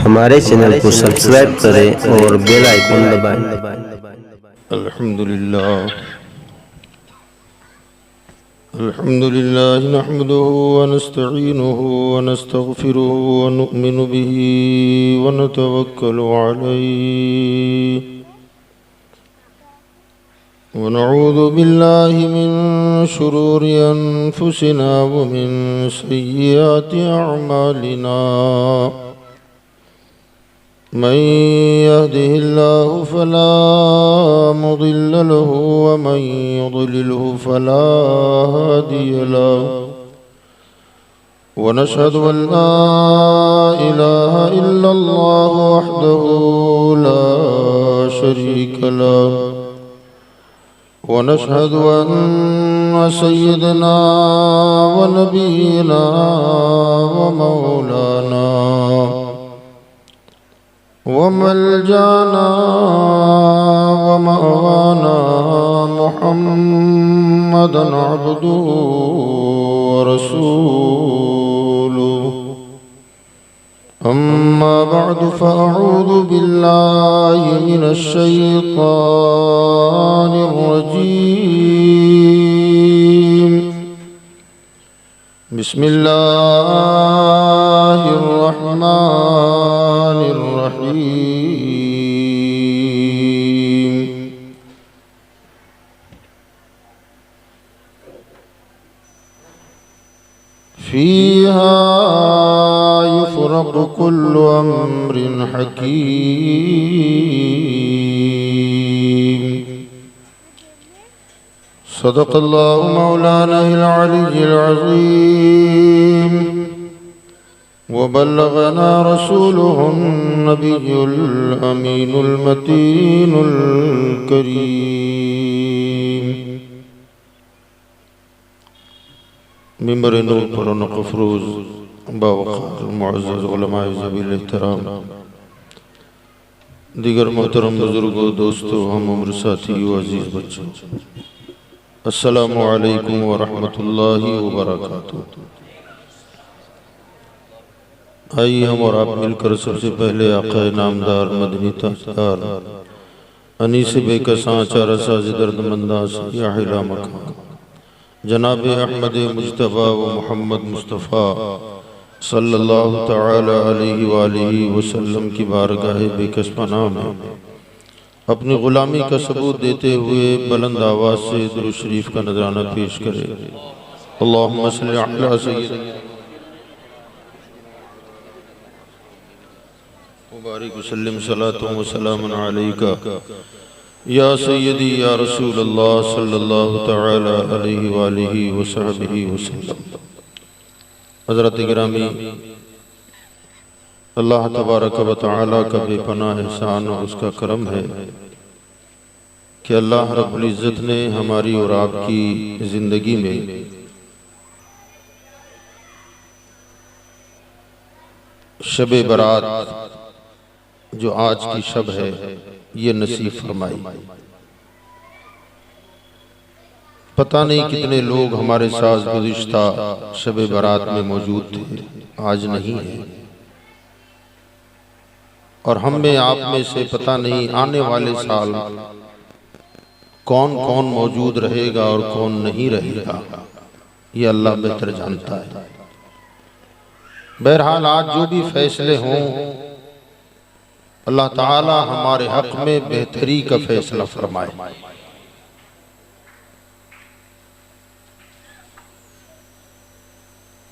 हमारे चैनल को सब्सक्राइब करें और बेल आइकन दबाएं। अल्हम्दुलिल्लाह नहमदुहु व नस्तईनुहु व नस्तगफिरुहु व नुअमिनु बिही व नतवक्कलु अलैहि व नऊज़ु बिल्लाहि मिन शुरूरि अनफुसिना व मिन सय्यिआति अअमालिना। मन यहदिहिल्लाहु फला मुदिल्ल लहु व मन युद्लिलहु फला हादिय लहु व नशहदु अन ला इलाहा इल्लल्लाहु वहदहु ला शरीक लहु व नशहदु अन्न सय्यदना व नबियना व मौलाना वमलजाना वमवाना मुहम्मदन अब्दुहु व रसूलुहु। अम्मा बअदु फअऊज़ु बिल्लाहि मिनश शैतानिर रजीम। बिस्मिल्लाहिर रहमानिर रहीम। फीहा युफ़रक़ु कुल्लु अम्रिन हकीम। सदक़ल्लाहु मौलानाल अलिय्युल अज़ीम व बल्लगना रसूलुहुन नबियुल अमीनुल मतीनुल करीम। मिंबर नूर पर नक़फ़रोज़ बावक़ार मुअज़्ज़ज़ उलमाए ज़वील एहतराम, दीगर मोहतरम बुजुर्गों, दोस्तों, हम उम्र साथियों, अज़ीज़ बच्चों, अस्सलामु अलैकुम व रहमतुल्लाहि व बरकातुहू। आइए हम और आप मिलकर सबसे पहले आक़ा नामदार मदनी ताजदार अनीस बेकसां चारा साज़ दर्दमंदा सियाहिला मकान जनाब अहमद मुज्तबा व मोहम्मद मुस्तफ़ा सल्लल्लाहु तआला अलैहि व आलिहि वसल्लम की बारगाह बेकसपना में अपनी ग़ुलामी का सबूत देते हुए बुलंद आवाज़ से दुरूद शरीफ का नजराना पेश करे। अल्लाहुम्मा सल्लि अला सय्यिदिना मुबारक वसल्लिम सलातु व सलामुन अलैका या सय्यदी या रसूल अल्लाह सल्लल्लाहु तआला अलैहि व आलिहि व सहबिहि वसल्लम। हज़रत गिरामी, अल्लाह तबारक व तआला का बेपनाह एहसान और उसका करम है कि अल्लाह रब्बुल इज़्ज़त ने हमारी और आपकी ज़िंदगी में शब बरात जो आज की शब है ये नसीब फरमाई। पता नहीं कितने लोग हमारे साथ गुज़िश्ता शब बरात में मौजूद थे, आज नहीं है, और हम में आप में से पता नहीं आने वाले साल कौन कौन मौजूद रहेगा और कौन नहीं रहेगा, ये अल्लाह बेहतर जानता है। बहरहाल आज जो भी फैसले हों, अल्लाह ताला हमारे हक में बेहतरी का फैसला फरमाए।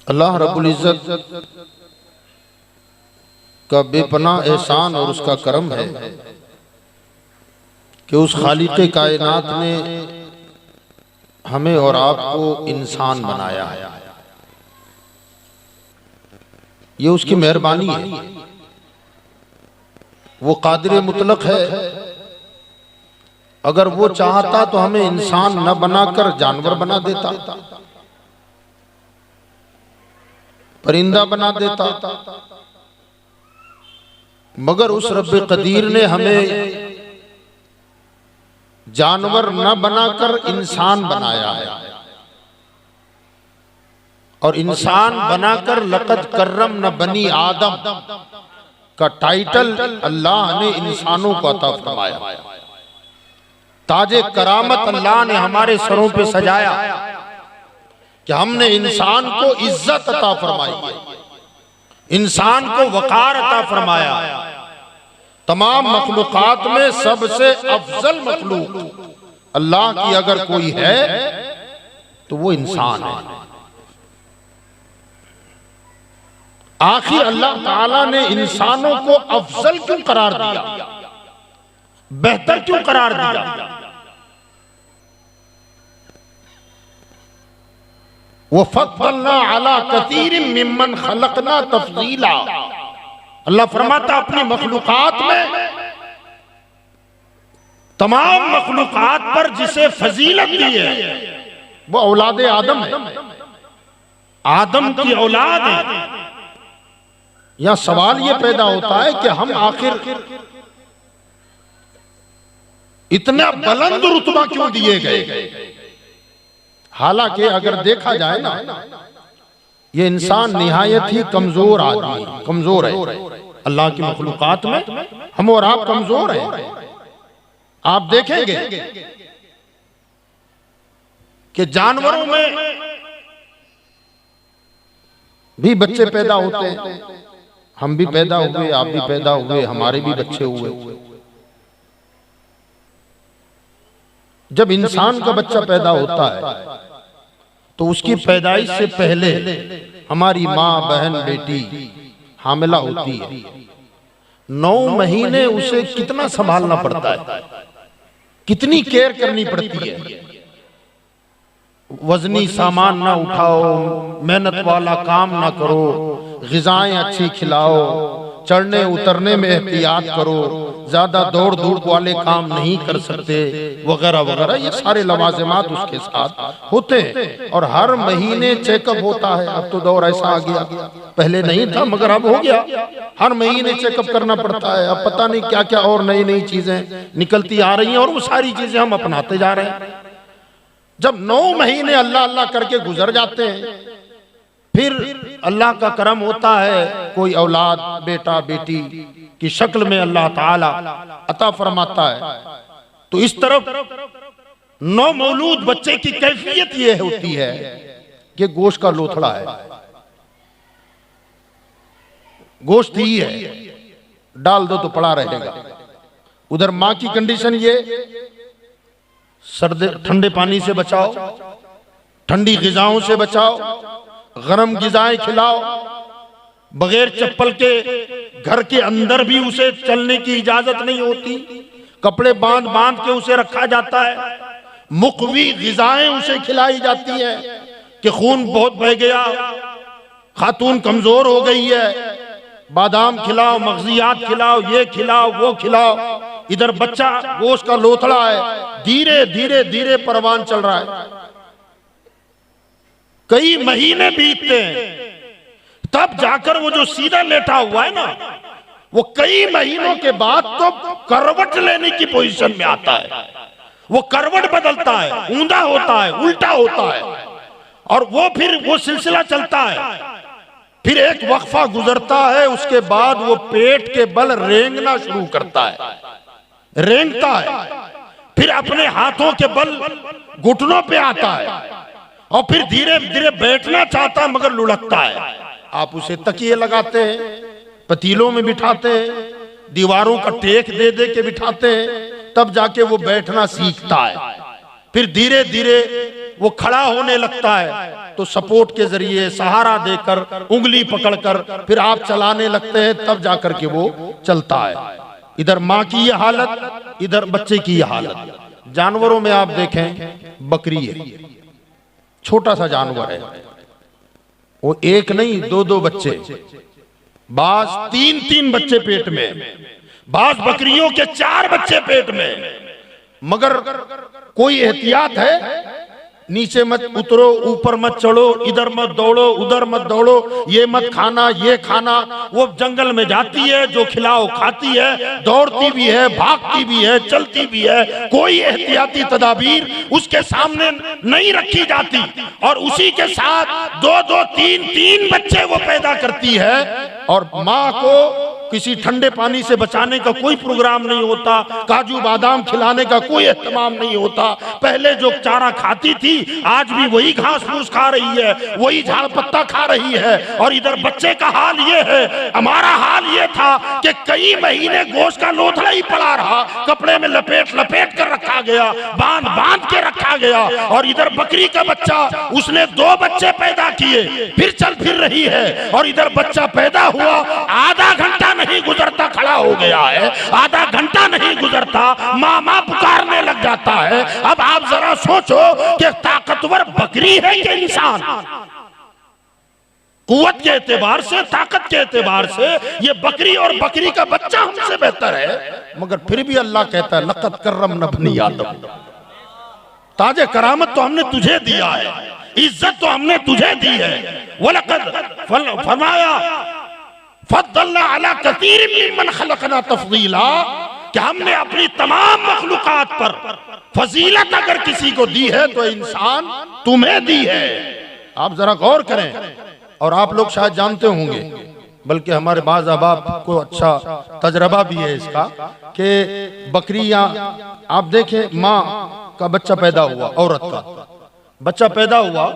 अल्लाह रब्बुल इज़्ज़त का बेपनाह एहसान और उसका करम है कि उस खालिक़े कायनात ने हमें और आपको इंसान बनाया है। ये उसकी मेहरबानी है। वो कादिर मुतलक है। अगर वो चाहता तो हमें इंसान न बनाकर जानवर बना देता, परिंदा बना देता, मगर उस रब्बे कदीर ने हमें जानवर न बनाकर इंसान बनाया है। और इंसान बनाकर लक़द कर्रम न बनी आदम, का टाइटल अल्लाह ने इंसानों को अता फरमाया। ताजे करामत अल्लाह ने हमारे सरों पे सजाया कि हमने इंसान को इज्जत अता फरमाई, इंसान को वकार अता फरमाया। तमाम मखलूकात में सबसे अफजल मखलूक अल्लाह की अगर कोई है तो वो इंसान है। आखिर अल्लाह ताला ने इंसानों को अफजल क्यों करार दिया, बेहतर क्यों करार दिया? वो फद्दलना अला कसीरिम मिम्मन खलकना तफजीला। अल्लाह फरमाता अपनी मखलूकात में तमाम मखलूकात पर जिसे फजीलत दी है वो औलाद आदम है, आदम की औलाद है। यह सवाल यह पैदा होता है कि हम आखिर इतना बुलंद रुतबा क्यों दिए गए? हालांकि अगर देखा जाए ना, ये इंसान निहायत ही कमजोर आदमी, कमजोर है। अल्लाह की मखलूकात में हम और आप कमजोर हैं। आप देखेंगे कि जानवरों में भी बच्चे पैदा होते हैं। हम भी पैदा हुए, आप भी पैदा हुए, हमारे भी बच्चे हुए। जब इंसान का बच्चा पैदा होता है तो उसकी पैदाइश से पहले हमारी माँ, बहन, बेटी हामिला होती है। 9 महीने उसे कितना संभालना पड़ता है, कितनी केयर करनी पड़ती है। वजनी सामान ना उठाओ, मेहनत वाला काम ना करो, ग़िज़ाएं अच्छी खिलाओ, चढ़ने उतरने में एहतियात करो, ज्यादा दौड़ धूप वाले काम नहीं कर सकते, वगैरह वगैरह। ये सारे लवाज़िमात उसके साथ होते हैं। और हर महीने चेकअप होता है। अब तो दौर ऐसा आ गया, पहले नहीं था मगर अब हो गया। हर महीने चेकअप करना पड़ता है। अब पता नहीं क्या क्या और नई नई चीजें निकलती आ रही हैं और वो सारी चीजें हम अपनाते जा रहे हैं। जब 9 महीने अल्लाह अल्लाह करके गुजर जाते हैं, फिर अल्लाह का करम होता है, कोई औलाद, बेटा बेटी की शक्ल में अल्लाह ताला अता फरमाता है। तो इस तरफ 9 मौलूद बच्चे की कैफियत ये होती है कि गोश्त का लोथड़ा है, गोश्त ही है, डाल दो तो पड़ा रहेगा। उधर माँ की कंडीशन ये, सर्द ठंडे पानी से बचाओ, ठंडी ग़िज़ाओं से बचाओ, गरम ग़िज़ाएं खिलाओ, बगैर चप्पल के घर के अंदर भी उसे चलने की इजाजत नहीं होती, कपड़े बांध बांध के उसे रखा जाता है। मुक़वी ग़िज़ाएं उसे खिलाई जाती हैं कि खून बहुत बह गया, खातून कमजोर हो गई है, बादाम खिलाओ, मग़ज़ियात खिलाओ, ये खिलाओ, वो खिलाओ। इधर बच्चा गोश्त का लोथड़ा है, धीरे धीरे धीरे परवान चल रहा है। कई महीने बीतते हैं, तब जाकर वो जो सीधा लेटा हुआ है ना, वो कई महीनों के बाद तो करवट लेने की पोजीशन में आता है। वो करवट बदलता है, ऊंधा होता है, उल्टा होता है, और वो फिर वो सिलसिला चलता है। फिर एक वक्फा गुजरता है, उसके बाद वो पेट के बल रेंगना शुरू करता है, रेंगता है, फिर अपने हाथों के बल घुटनों पे आता है, और फिर धीरे धीरे बैठना चाहता है मगर लुढ़कता है। आप उसे तकिए लगाते हैं, पतीलों में बिठाते हैं, दीवारों का टेक दे दे के बिठाते हैं, तब जाके वो बैठना सीखता है। फिर धीरे धीरे वो खड़ा होने लगता है, तो सपोर्ट के जरिए सहारा देकर, उंगली पकड़कर फिर आप चलाने लगते हैं, तब जाकर के वो चलता है। इधर माँ की ये हालत, इधर बच्चे की ये हालत। जानवरों में आप देखें, बकरी है, छोटा सा जानवर है, वो एक नहीं 2-2 बच्चे, बाज 3-3 बच्चे पेट में, बाज बकरियों के 4 बच्चे पेट में, मगर कोई एहतियात है? नीचे मत उतरो, ऊपर मत चढ़ो, इधर मत दौड़ो, उधर मत दौड़ो, ये मत खाना, ये खाना। वो जंगल में जाती है, जो खिलाओ खाती है, दौड़ती भी है, भागती भी है, चलती भी है। कोई एहतियाती तदाबीर उसके सामने नहीं रखी जाती, और उसी के साथ 2-2, 3-3 बच्चे वो पैदा करती है। और माँ को किसी ठंडे पानी से बचाने का कोई प्रोग्राम नहीं होता, काजू बादाम खिलाने का कोई एहतमाम नहीं होता। पहले जो चारा खाती थी आज भी वही घास फूस खा रही है, वही झाड़ पत्ता खा रही है। और इधर बच्चे का हाल ये है, हमारा हाल ये था कि कई महीने गोश्त का लोथड़ा ही पड़ा रहा, कपड़े में लपेट लपेट कर रखा गया, बांध बांध के रखा गया। और इधर बकरी का बच्चा, उसने 2 बच्चे पैदा किए, फिर चल फिर रही है। और इधर बच्चा पैदा हुआ, आधा घंटा नहीं गुजरता खड़ा हो गया है, आधा घंटा नहीं गुजरता मामा पुकारने लग जाता है। अब आप जरा सोचो कि ताकतवर बकरी है कि इंसान? कुव्वत के एतबार से, ताकत के एतबार से ये बकरी और बकरी का बच्चा हमसे बेहतर है। मगर फिर भी अल्लाह कहता है लक़द कर्रमना बनी आदम, ताजे करामत तो हमने तुझे दिया है, इज्जत तो हमने तुझे दी है। वलक़द फरमाया फद्दलना अला कसीर मिम्मन खलक़ना तफ़दीला, कि हमने अपनी तमाम मखलूकात पर फजीलत अगर किसी को दी है तो इंसान तुम्हें दी है। आप जरा गौर करें। और आप लोग शायद जानते होंगे, बल्कि हमारे बाज़ अहबाब को अच्छा तजर्बा भी है इसका, कि बकरियां आप देखें, माँ का बच्चा पैदा हुआ, औरत का बच्चा पैदा हुआ,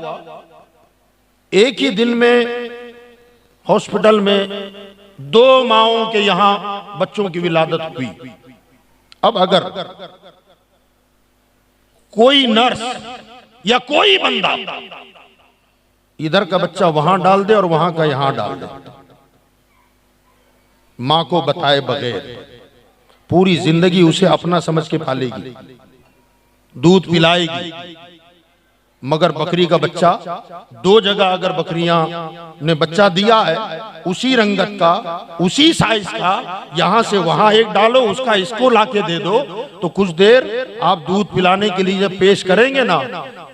एक ही दिन में हॉस्पिटल में 2 माओं के यहां बच्चों की विलादत हुई। अब अगर कोई नर्स या कोई बंदा इधर का बच्चा वहां डाल दे और वहां का यहां डाल दे, मां को बताए बगैर पूरी जिंदगी उसे अपना समझ के पालेगी, दूध पिलाएगी। मगर बकरी का बच्चा, 2 जगह अगर बकरियां ने बच्चा दिया है, उसी रंगत का, उसी साइज का, यहां से वहां एक डालो, उसका इसको लाके दे दो, तो कुछ देर आप दूध पिलाने के लिए जब पेश करेंगे ना,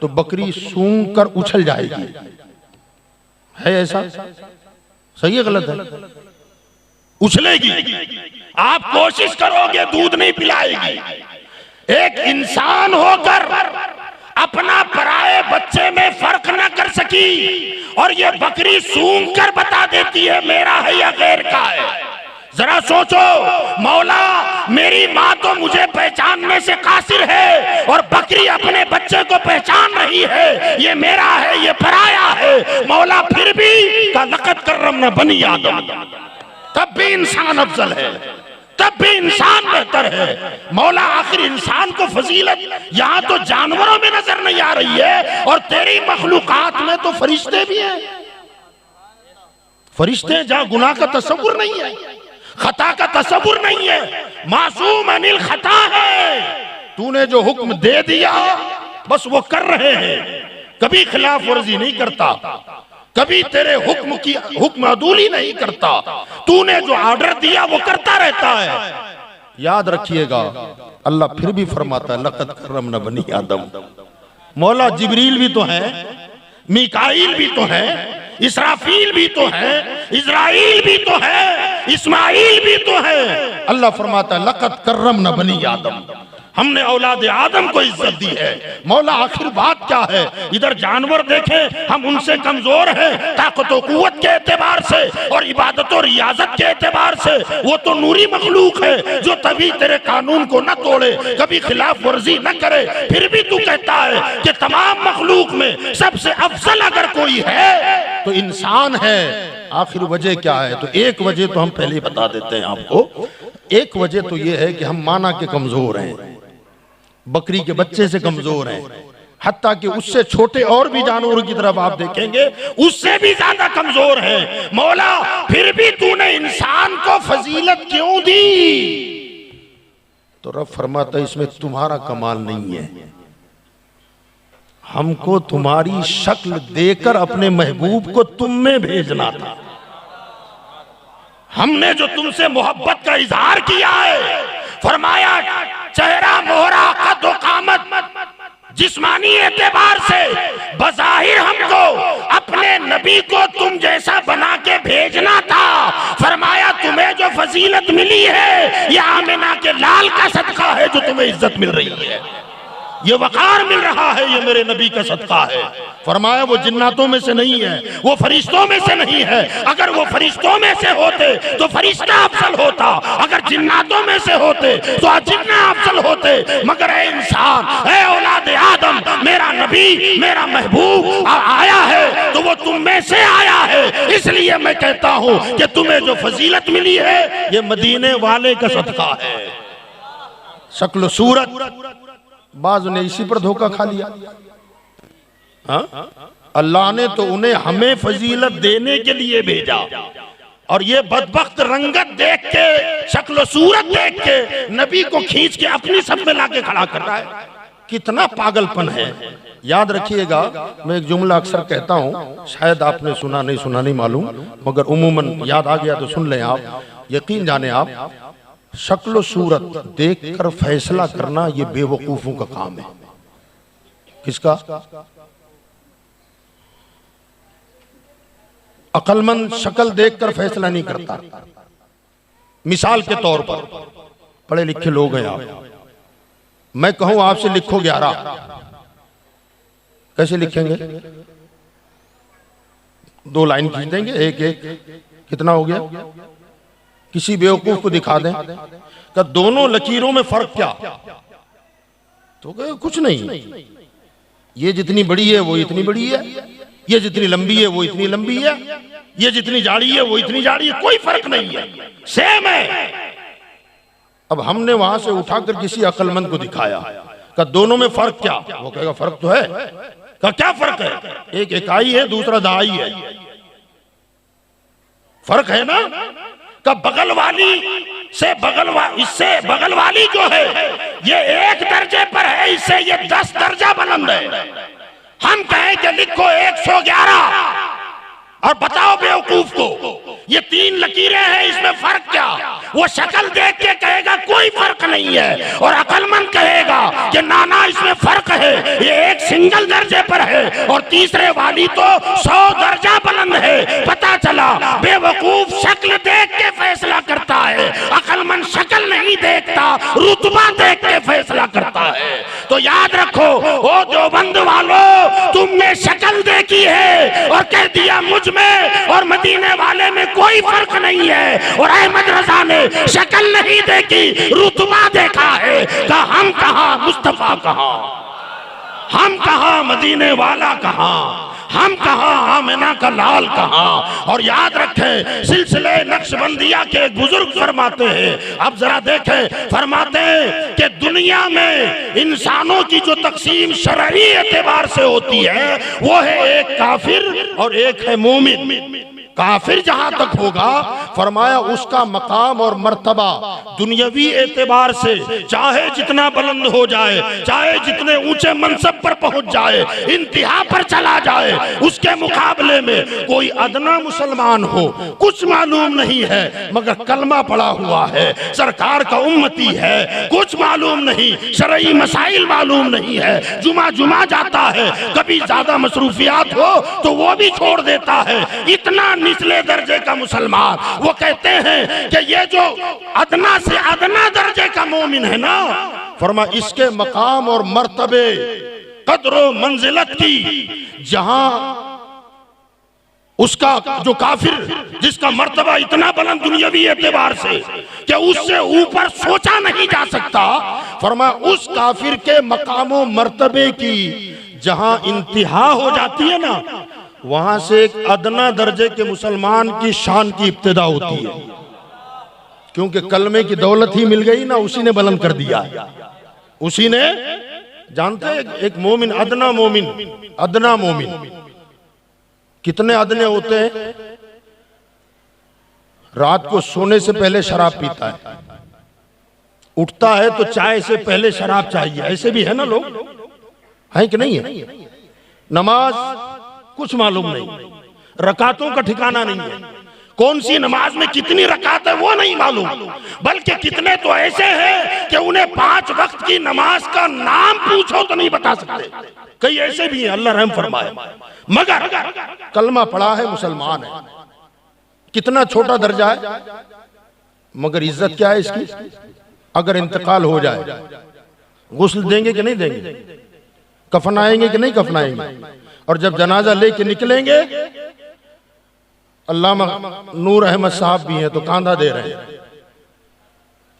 तो बकरी सूंघ कर उछल जाएगी। है ऐसा? सही है गलत है? उछलेगी। आप कोशिश करोगे दूध नहीं पिलाएगी। एक इंसान होकर अपना पराये बच्चे में फर्क न कर सकी, और ये बकरी सूंघ कर बता देती है मेरा है या गैर का है। जरा सोचो, मौला मेरी माँ तो मुझे पहचानने से कासिर है, और बकरी अपने बच्चे को पहचान रही है, ये मेरा है ये पराया है। मौला फिर भी का लक़द कर्रमना बनी आदम, तब भी इंसान अफजल है, तब भी इंसान बेहतर है। मौला आखिर इंसान को फजीलत यहाँ तो जानवरों में नजर नहीं आ रही है, और तेरी मखलूकात में तो फरिश्ते भी हैं। फरिश्ते जहाँ गुनाह का तसव्वुर नहीं है, खता का तसव्वुर नहीं है, मासूम अनिल खता है। तूने जो हुक्म दे दिया बस वो कर रहे हैं, कभी खिलाफ वर्जी नहीं करता, कभी तेरे हुक्म की हुक्म अदूली नहीं करता। तूने जो ऑर्डर दिया वो करता रहता है। याद रखिएगा, अल्लाह फिर भी फरमाता है लक़द कर्रमना बनी आदम। मौला जिब्रील भी तो है, मीकाईल भी तो है, इसराफील भी तो है, इज़राइल भी तो है, इस्माइल भी तो है। अल्लाह फरमाता है लक़द कर्रमना बनी आदम, हमने औलाद आदम को इज्जत दी है। मौला आखिर बात क्या है? इधर जानवर देखें, हम उनसे कमजोर हैं ताकत और कुव्वत के एतबार से, और इबादत और रियाजत के एतबार से। वो तो नूरी मखलूक है जो तभी तेरे कानून को न तोड़े, कभी खिलाफ वर्जी न करे। फिर भी तू कहता है कि तमाम मखलूक में सबसे अफजल अगर कोई है तो इंसान है। आखिर वजह क्या है? तो एक वजह तो हम पहले ही बता देते हैं आपको। एक वजह तो ये है कि हम माना के कमजोर हैं, बकरी के बच्चे से कमजोर हैं, हत्ता कि उससे छोटे और भी जानवरों की तरफ आप देखेंगे उससे भी ज्यादा कमजोर हैं। मौला फिर भी तूने इंसान को फजीलत क्यों दी? तो रब फरमाता है इसमें तुम्हारा कमाल नहीं है, हमको तुम्हारी शक्ल देकर अपने महबूब को तुम में भेजना था। हमने जो तुमसे मोहब्बत का इजहार किया है, फरमाया चेहरा मोहरा कद व कामत जिस्मानी एतबार से बज़ाहिर हमको अपने नबी को तुम जैसा बना के भेजना था। फरमाया तुम्हें जो फजीलत मिली है ये आमिना के लाल का सदका है जो तुम्हें इज्जत मिल रही है। ये वकार मिल रहा है, ये मेरे नबी का सदका है। फरमाया वो जिन्नातों में से नहीं है, वो फरिश्तों में से नहीं है। अगर वो फरिश्तों में से होते तो फरिश्ता अफजल होता, अगर जिन्नातों में से होते तो जिन्ना अफजल होते। मगर ए इंसान, ए औलाद आदम, मेरा नबी, मेरा महबूब आया है तो वो तुम में से आया है। इसलिए मैं कहता हूं कि तुम्हें जो फजीलत मिली है ये मदीने वाले का सदका है। शक्ल सूरत बाज ने इसी पर धोखा खा लिया। अल्लाह ने तो उन्हें हमें फजीलत देने के लिए भेजा, और ये बदबख्त रंगत देख के, शक्ल सूरत देख के नबी को खींच के अपनी सब में लाके खड़ा कर रहा है। कितना पागलपन है। याद रखिएगा, मैं एक जुमला अक्सर कहता हूं, शायद आपने सुना नहीं मालूम, मगर उमूमन याद आ गया तो सुन लें आप। यकीन जाने आप, शक्ल सूरत देखकर फैसला करना ये बेवकूफों का काम है। किसका? अक्लमंद शक्ल देखकर फैसला नहीं करता। मिसाल के तौर पर पढ़े लिखे लोग हैं आप, मैं कहूं आपसे लिखो 11, कैसे लिखेंगे? 2 लाइन खींच देंगे, एक कितना हो गया? किसी बेवकूफ को दिखा दें कि दोनों लकीरों में फर्क क्या, तो कुछ नहीं, ये जितनी बड़ी है वो इतनी बड़ी है, ये जितनी लंबी है वो इतनी लंबी है, ये जितनी जाड़ी है वो इतनी जाड़ी है, कोई फर्क नहीं है, सेम है। अब हमने वहां से उठाकर किसी अक्लमंद को दिखाया कि दोनों में फर्क क्या, वो कहेगा फर्क तो है। का क्या फर्क है? एक इकाई है, दूसरा दहाई है, फर्क है ना। का बगल वाली से इससे बगल वाली जो है ये 1 दर्जे पर है, इससे ये 10 दर्जा बुलंद है। हम कहें कि लिखो 111 और बताओ बेवकूफ को ये 3 लकीरें हैं, इसमें फर्क क्या? वो शक्ल देख के कहेगा कोई फर्क नहीं है, और अक्लमंद कहेगा कि नाना इसमें फर्क है, ये एक सिंगल दर्जे पर है और तीसरे वाली तो 100 दर्जा बुलंद है। पता चला बेवकूफ शक्ल देख के फैसला करता है, अक्लमंद शक्ल नहीं देखता, रुतबा देख के फैसला करता है। तो याद रखो, ओ देवबंद वालों, तुमने शक्ल देखी है और कह दिया मुझ में और मदीने वाले में कोई फर्क नहीं है, और अहमद रजा ने शक्ल नहीं देखी, रुतबा देखा है। कहा हम कहां, मुस्तफा कहां, हम कहां, मदीने वाला कहां, हम कहां, आमिना का लाल कहां। और याद रखें, सिलसिले नक्शबंदिया के एक बुजुर्ग फरमाते हैं, अब जरा देखें, फरमाते हैं कि दुनिया में इंसानों की जो तकसीम शरई एतबार से होती है वो है एक काफिर और एक है मोमिन। काफिर जहां तक होगा, फरमाया उसका मकाम और मर्तबा दुनियावी एतबार से चाहे जितना बुलंद हो जाए, चाहे जितने ऊंचे मनसब पर पहुंच जाए, इंतहा पर चला जाए, उसके मुकाबले में कोई अदना मुसलमान हो, कुछ मालूम नहीं है मगर कलमा पड़ा हुआ है, सरकार का उम्मती है, कुछ मालूम नहीं, शरई मसाइल मालूम नहीं है, जुमा जाता है, कभी ज्यादा मसरूफियात हो तो वो भी छोड़ देता है, इतना निचले दर्जे का मुसलमान। वो कहते हैं कि ये जो अदना से अदना दर्जे का मोमिन है ना, फरमा इसके मकाम और मर्तबे, कद्र मंजिलत की, जहां उसका जो काफिर जिसका मर्तबा इतना बुलंद दुनियावी एतबार से कि उससे ऊपर सोचा नहीं जा सकता, फरमा उस काफिर के मकामों मर्तबे की जहां इंतहा हो जाती है ना, वहां से एक अदना दर्जे के मुसलमान की शान की इब्तिदा होती है, क्योंकि कलमे की दौलत ही मिल गई ना, उसी ने बुलंद कर दिया, उसी ने। जानते हैं एक मोमिन, अदना मोमिन कितने अदने होते हैं? रात को सोने से पहले शराब पीता है, उठता है तो चाय से पहले शराब चाहिए, ऐसे भी है ना लोग, है कि नहीं है? नमाज कुछ मालूम नहीं, रकातों का ठिकाना नहीं है, कौन सी नमाज में कितनी रकात है वो नहीं मालूम, बल्कि कितने तो ऐसे हैं कि उन्हें 5 वक्त की नमाज का नाम पूछो तो नहीं बता सकते, कई ऐसे भी हैं, अल्लाह रहम फरमाए, मगर कलमा पढ़ा है, मुसलमान है। कितना छोटा दर्जा है, मगर इज्जत क्या है इसकी? अगर इंतकाल हो जाए गुस्ल देंगे कि नहीं देंगे, कफनाएंगे कि नहीं कफनाएंगे। और जब जनाजा लेके निकलेंगे, अल्लामा नूर अहमद साहब भी हैं तो कांधा दे रहे हैं,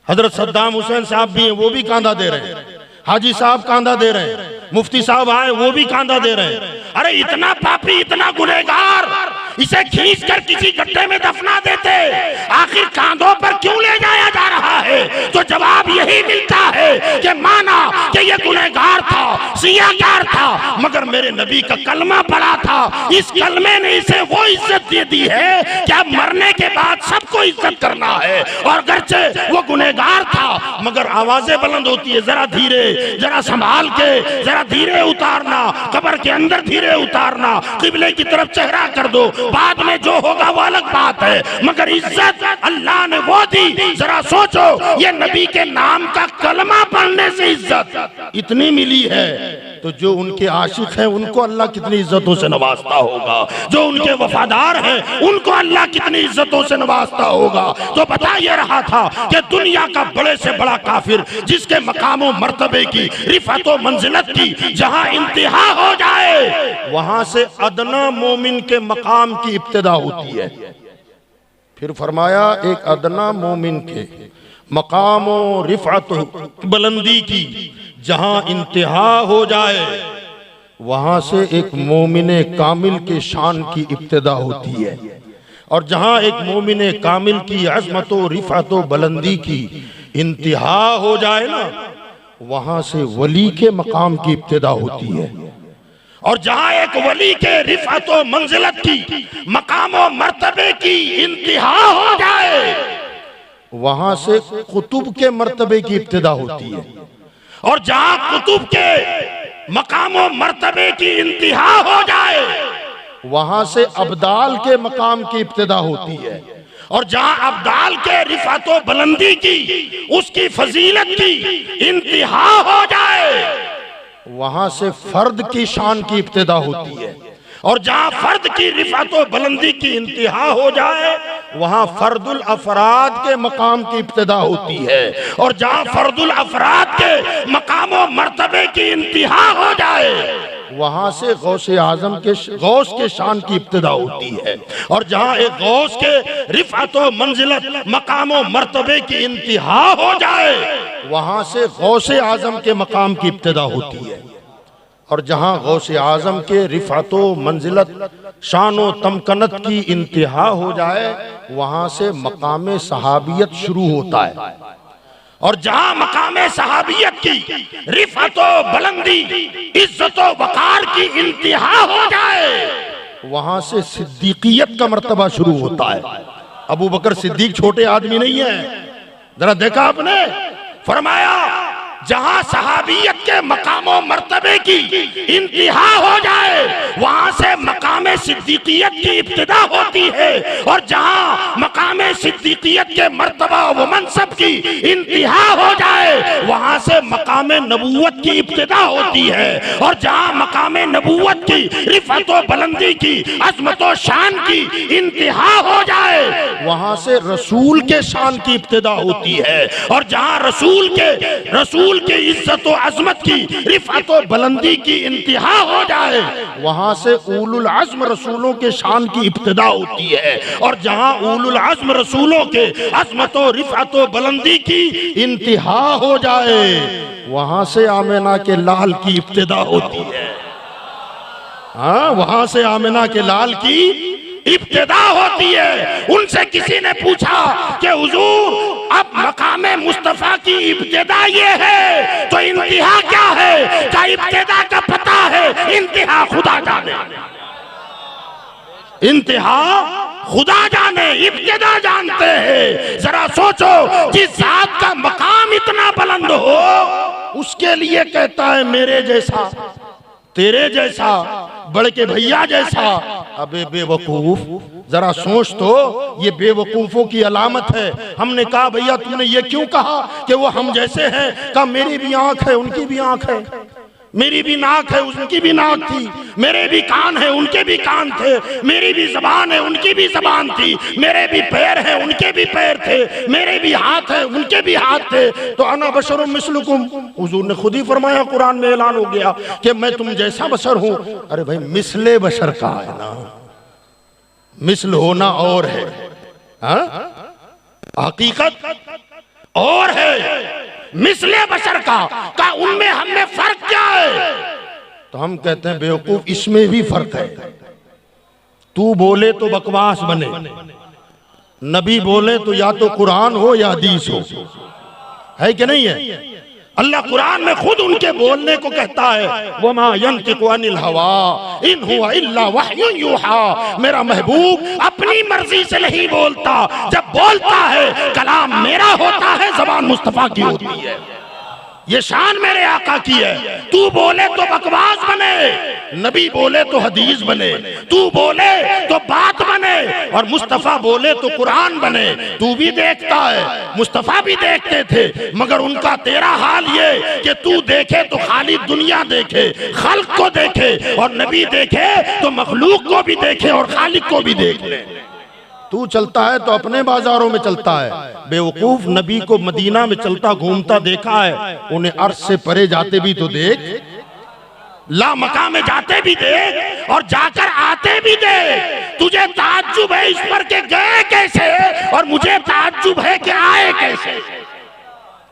हजरत सद्दाम हुसैन साहब भी हैं वो भी कांधा दे रहे हैं, हाजी साहब कांधा दे रहे हैं, मुफ्ती साहब आए वो भी कांधा दे रहे हैं। अरे इतना पापी, इतना गुनहगार, इसे खींच कर किसी गड्ढे में दफना देते, आखिर कांधों पर क्यों ले जाया जा रहा है? तो जवाब यही मिलता है कि माना कि ये गुनहगार था, सियाकार था, मगर मेरे नबी का कलमा पढ़ा था, इस कलमे ने इसे वो इज्जत दे दी है कि अब मरने के बाद सबको इज्जत करना है। और अगरचे वो गुनहगार था मगर आवाजें बुलंद होती है, जरा धीरे, जरा संभाल के, जरा धीरे उतारना, कब्र के अंदर धीरे उतारना, किबले की तरफ चेहरा कर दो, बाद में जो होगा वो अलग बात है, मगर इज्जत अल्लाह ने वो दी। जरा सोचो, ये नबी के नाम का कलमा पढ़ने से इज्जत इतनी मिली है, तो जो उनके आशिक हैं उनको अल्लाह कितनी इज्जतों से नवाजता होगा, जो उनके वफादार हैं उनको अल्लाह कितनी इज्जतों से नवाजता होगा। तो बता ये रहा था कि दुनिया का बड़े से बड़ा काफिर, जिसके मकामों मर्तबे की, रिफत व मंजिलत की जहां इंतहा हो जाए, वहां से अदना मोमिन के मकाम की इब्तिदा होती है। फिर फरमाया एक अदना मोमिन के मकाम व रिफत बुलंदी की जहां इंतहा हो जाए, वहां से एक मोमिने कामिल के शान की इब्तिदा होती है। और जहां एक मोमिने कामिल की अज़मत व रिफत व बुलंदी की इंतहा हो जाए ना, वहां से वली के मकाम की इब्तिदा होती है। और जहां एक वली के रिफत व मंजिलत की, मकाम व मर्तबे की इंतहा हो जाए, वहां से कुतुब के मर्तबे की इब्तिदा होती है। और जहां कुतुब के मकाम व मर्तबे की इंतहा हो जाए, वहां से अब्दाल के मकाम की इब्तिदा होती है। और जहां अब्दाल के रिफत व बुलंदी की, उसकी फजीलत की इंतहा हो जाए, वहां से फर्द की शान की इब्तिदा होती है। और जहां फर्द की रिफत व बुलंदी की इंतहा हो जाए, वहां फर्दुल अफराद के मकाम की इब्तिदा होती है। और जहां फर्दुल अफराद के मकाम व मर्तबे की इंतहा हो जाए, वहां से गौसे आजम के गौस के शान की इब्तिदा होती है। और जहां एक गौस के रिफत व मंजिलत, मकाम व मर्तबे की इंतहा हो जाए, वहां से गौसे आजम के मकाम की इब्तिदा होती है। और जहां गौसे आजम के रिफत व मंजिलत, शान व तमकनत की इंतहा हो जाए, वहां से मकाम सहाबियत शुरू होता है। और जहां मकाम सहाबियत की रिफत व बुलंदी, इज्जत व वकार की इंतहा हो जाए, वहां से सिद्दीकियत का मर्तबा शुरू होता है। अबू बकर सिद्दीक छोटे आदमी नहीं है, जरा देखा आपने, फरमाया जहां सहाबियत के मकाम व मर्तबे की इंतहा हो जाए, वहां से मकाम सिद्दीकियत की इब्तिदा होती है। और जहां मकाम सिद्दीकियत के मर्तबा व मनसब की इंतहा हो जाए, वहां से मकाम नबूवत की इब्तिदा होती है। और जहां मकाम नबूवत की रिफत व बुलंदी की, अज़मत व शान की इंतहा हो जाए, वहां से रसूल के शान की इब्तिदा होती है। और जहां रसूल की इज्जत व अज़मत की, रिफत व बुलंदी की इंतहा हो जाए, वहां से उलुल अज़्म रसूलों के शान की इब्तिदा होती है। और जहां उलुल अज़्म रसूलों के अज़मत व रिफत व बुलंदी की इंतहा हो जाए, वहां से आमिना के लाल की इब्तिदा होती है। हाँ, वहां से आमिना के लाल की इब्तिदा होती है। उनसे किसी ने पूछा कि हुजूर अब मकामे मुस्तफा की इब्तिदा ये है, तो इंतहा क्या है? क्या इब्तिदा का पता है? इंतहा खुदा जाने, इंतहा खुदा जाने, इब्तिदा जानते हैं। जरा सोचो, जिस जात का मकाम इतना बुलंद हो, उसके लिए कहता है मेरे जैसा, तेरे जैसा, बड़े के भैया जैसा। अबे बेवकूफ, जरा सोच तो, ये बेवकूफों की अलामत है। हमने कहा भैया तुमने ये क्यों कहा कि वो हम जैसे हैं? कहा मेरी भी आंख है, उनकी भी आंख है। मेरी भी नाक है, उनकी भी नाक थी, मेरे भी कान है, उनके भी कान थे, मेरी भी जबान है, उनकी भी जबान थी, मेरे भी पैर हैं, उनके भी पैर थे, मेरे भी हाथ हैं, उनके भी हाथ थे। तो अना बशरुम मिस्लुकुम, हुजूर ने खुद ही फरमाया, कुरान में ऐलान हो गया कि मैं तुम जैसा बशर हूं। अरे भाई मिसले बशर का है ना, मिसल होना और है, हकीकत और है। मिसले बशर का उनमें हमें फर्क क्या है? तो हम कहते हैं बेवकूफ, इसमें भी फर्क है। तू बोले तो बकवास बने, नबी बोले तो या तो कुरान हो या हदीस हो, है कि नहीं है? अल्लाह कुरान में खुद उनके बोलने को कहता है, वमा यंतिकु अनिल हवा इन हुवा इल्ला वह्युन यूहा। मेरा महबूब अपनी मर्जी से नहीं बोलता, जब बोलता है कलाम मेरा होता है, ज़बान मुस्तफा की होती है। ये शान मेरे आका की है। तू बोले तो बकवास बने, नबी बोले तो हदीस बने, तू बोले तो बात बने, और मुस्तफा बोले तो कुरान बने। तू भी देखता है, मुस्तफा भी देखते थे, मगर उनका तेरा हाल ये कि तू देखे तो खाली दुनिया देखे, खल्क को देखे, और नबी देखे तो मखलूक को भी देखे और खालिक को भी देख ले। तू चलता है तो अपने बाजारों में चलता है, बेवकूफ नबी को मदीना में चलता घूमता देखा है, उन्हें अर्श से परे जाते भी तो देख, ला मका में जाते भी देख, और जाकर आते भी देख। तुझे ताज्जुब है इस पर के गए कैसे, और मुझे ताज्जुब है कि आए कैसे।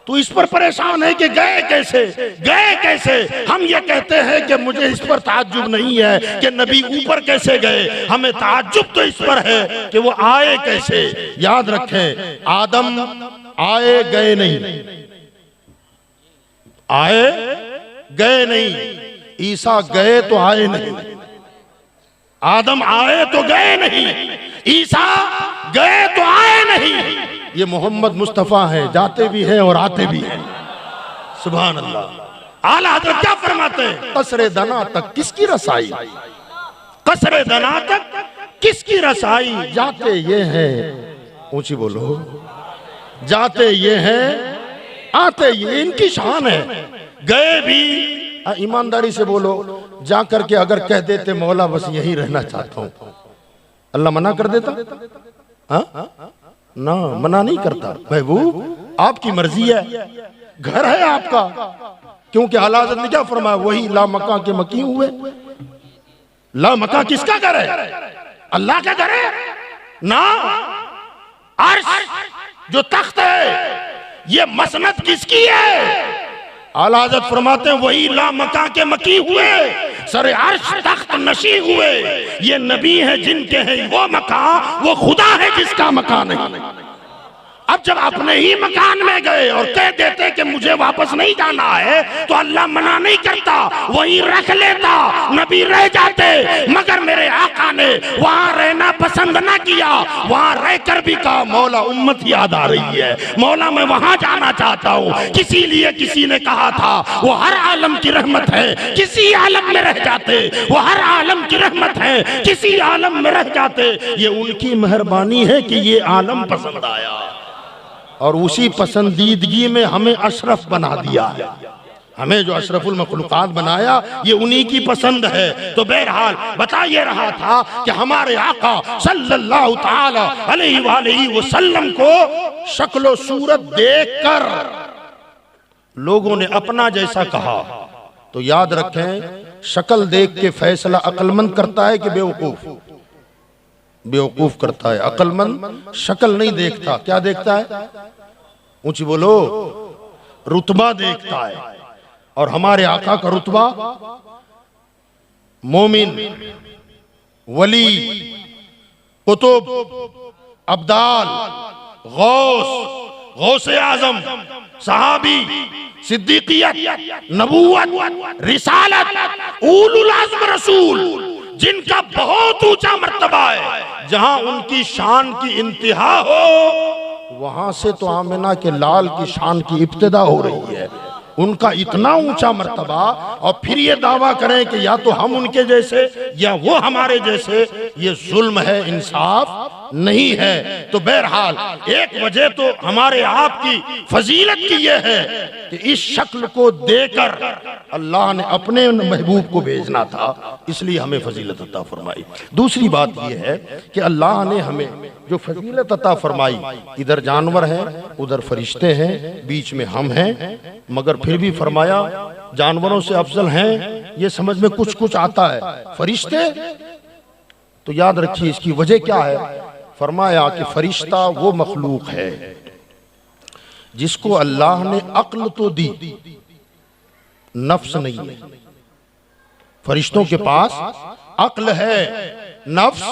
तू इस पर परेशान है कि गए कैसे, गए कैसे। हम ये कहते हैं कि मुझे इस पर ताज्जुब नहीं है कि नबी ऊपर कैसे गए, हमें ताज्जुब तो इस पर है कि वो आए कैसे। याद रखें, आदम आए गए नहीं, आए गए नहीं, ईसा गए तो आए नहीं। आदम आए तो गए नहीं, ईसा गए तो आए नहीं। ये मोहम्मद मुस्तफा है, जाते भी हैं और आते भी हैं। सुभान अल्लाह। आला हज़रत क्या फरमाते हैं, कसरे दना तक किसकी रसाई, कसरे दना तक किसकी रसाई। जाते ये हैं, ऊंची बोलो, जाते ये हैं, आते ये, इनकी शान है। गए भी, ईमानदारी से बोलो, जा करके अगर कह देते मौला बस यही रहना चाहता हूं, अल्लाह मना कर देता? हाँ ना, मना नहीं करता। महबूब आपकी मर्जी है, घर है आपका, क्योंकि आला हज़रत ने क्या फरमाया, वही ला मका के मकी हुए। ला मका किसका घर है? अल्लाह का घर है ना। अर्श जो तख्त है, ये मसनद किसकी है? आला हज़रत फरमाते हैं वही ला मका के मकी हुए, सरे अर्श तख्त नशी हुए। ये नबी है जिनके हैं वो मका, वो खुदा है जिसका मकान नहीं। अब जब अपने ही मकान में गए और कह देते कि मुझे वापस नहीं जाना है, तो अल्लाह मना नहीं करता, वहीं रख लेता, नबी रह जाते। मगर मेरे आका ने वहां रहना पसंद ना किया, वहां रहकर भी कहा मौला उम्मत याद आ रही है, मौला मैं वहां जाना चाहता हूँ। किसी लिए किसी ने कहा था वो हर आलम की रहमत है, किसी आलम में रह जाते, वो हर आलम की रहमत है, किसी आलम में रह जाते। ये उनकी मेहरबानी है कि ये आलम पसंद आया, और उसी पसंदीदगी में हमें अशरफ बना दिया है। हमें जो अशरफुल मखलूकात बनाया ये उन्हीं की पसंद है। तो बहरहाल बता ये रहा था कि हमारे आका सल्लल्लाहु ताला अलैहि वसल्लम को शक्ल सूरत देखकर लोगों ने अपना जैसा कहा। तो याद रखें, शक्ल देख के फैसला अक्लमंद करता है कि बेवकूफ? बेवकूफ करता है। अक्लमंद शक्ल नहीं देखता, क्या देखता है? ऊंची बोलो, रुतबा देखता है। और हमारे आका का रुतबा मोमिन, वली, कुतुब, अब्दाल, गौस, गौसे आजम, सहाबी, सिद्दीकियत, नबूवत, रिसालत, उलुल अज़्म रसूल, जिनका बहुत ऊंचा मर्तबा है। जहां उनकी शान की इंतहा हो, वहां से तो आमिना के लाल की शान की इब्तिदा हो रही है। उनका इतना ऊंचा मर्तबा और फिर ये दावा करें कि या तो हम उनके जैसे या वो हमारे जैसे, ये जुल्म है, इंसाफ नहीं है। तो बहरहाल एक वजह तो हमारे आपकी फजीलत की यह है कि इस शक्ल को देकर अल्लाह ने अपने महबूब को भेजना था, इसलिए हमें फजीलत अता फरमाई। दूसरी बात यह है कि अल्लाह ने हमें जो फजीलत अता फरमाई, इधर जानवर हैं, उधर फरिश्ते हैं, बीच में हम हैं, मगर फिर भी फरमाया जानवरों से अफजल हैं। ये समझ में कुछ कुछ आता है। फरिश्ते तो याद रखिए इसकी वजह क्या है। फरमाया कि फरिश्ता वो मखलूक है जिसको अल्लाह ने अक्ल तो दी, नफ्स नहीं है। फरिश्तों के पास अक्ल है, नफ्स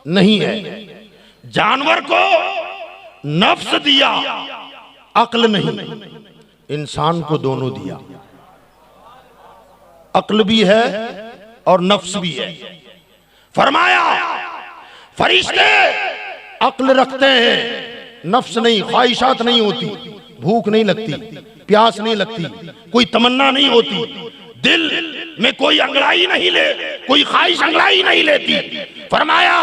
नहीं है। जानवर को नफ्स दिया, अक्ल नहीं। इंसान को दोनों दिया, अक्ल भी है और नफ्स भी है। फरमाया फरिश्ते अक्ल रखते हैं, नफ्स नहीं, ख्वाहिशात नहीं होती, भूख नहीं लगती, प्यास नहीं लगती, कोई तमन्ना नहीं होती, दिल में कोई अंगड़ाई नहीं ले, कोई ख्वाहिश अंगड़ाई नहीं लेती। फरमाया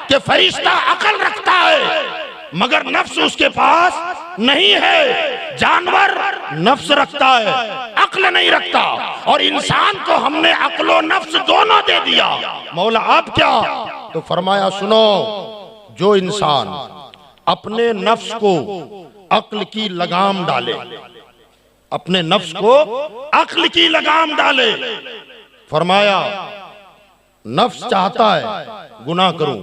कि फरिश्ता अक्ल रखता है मगर नफ्स उसके पास नहीं है। जानवर नफ्स रखता है, अक्ल नहीं रखता, और इंसान को हमने अक्ल और नफ्स दोनों दे दिया। मौला आप क्या? तो फरमाया सुनो, जो इंसान अपने नफ्स को अक्ल की लगाम डाले, अपने नफ्स को अक्ल की लगाम डाले, फरमाया नफ्स चाहता है गुनाह करूं,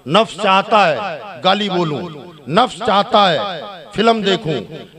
नफ्स चाहता है गाली बोलूं, नफ्स चाहता है फिल्म देखूं,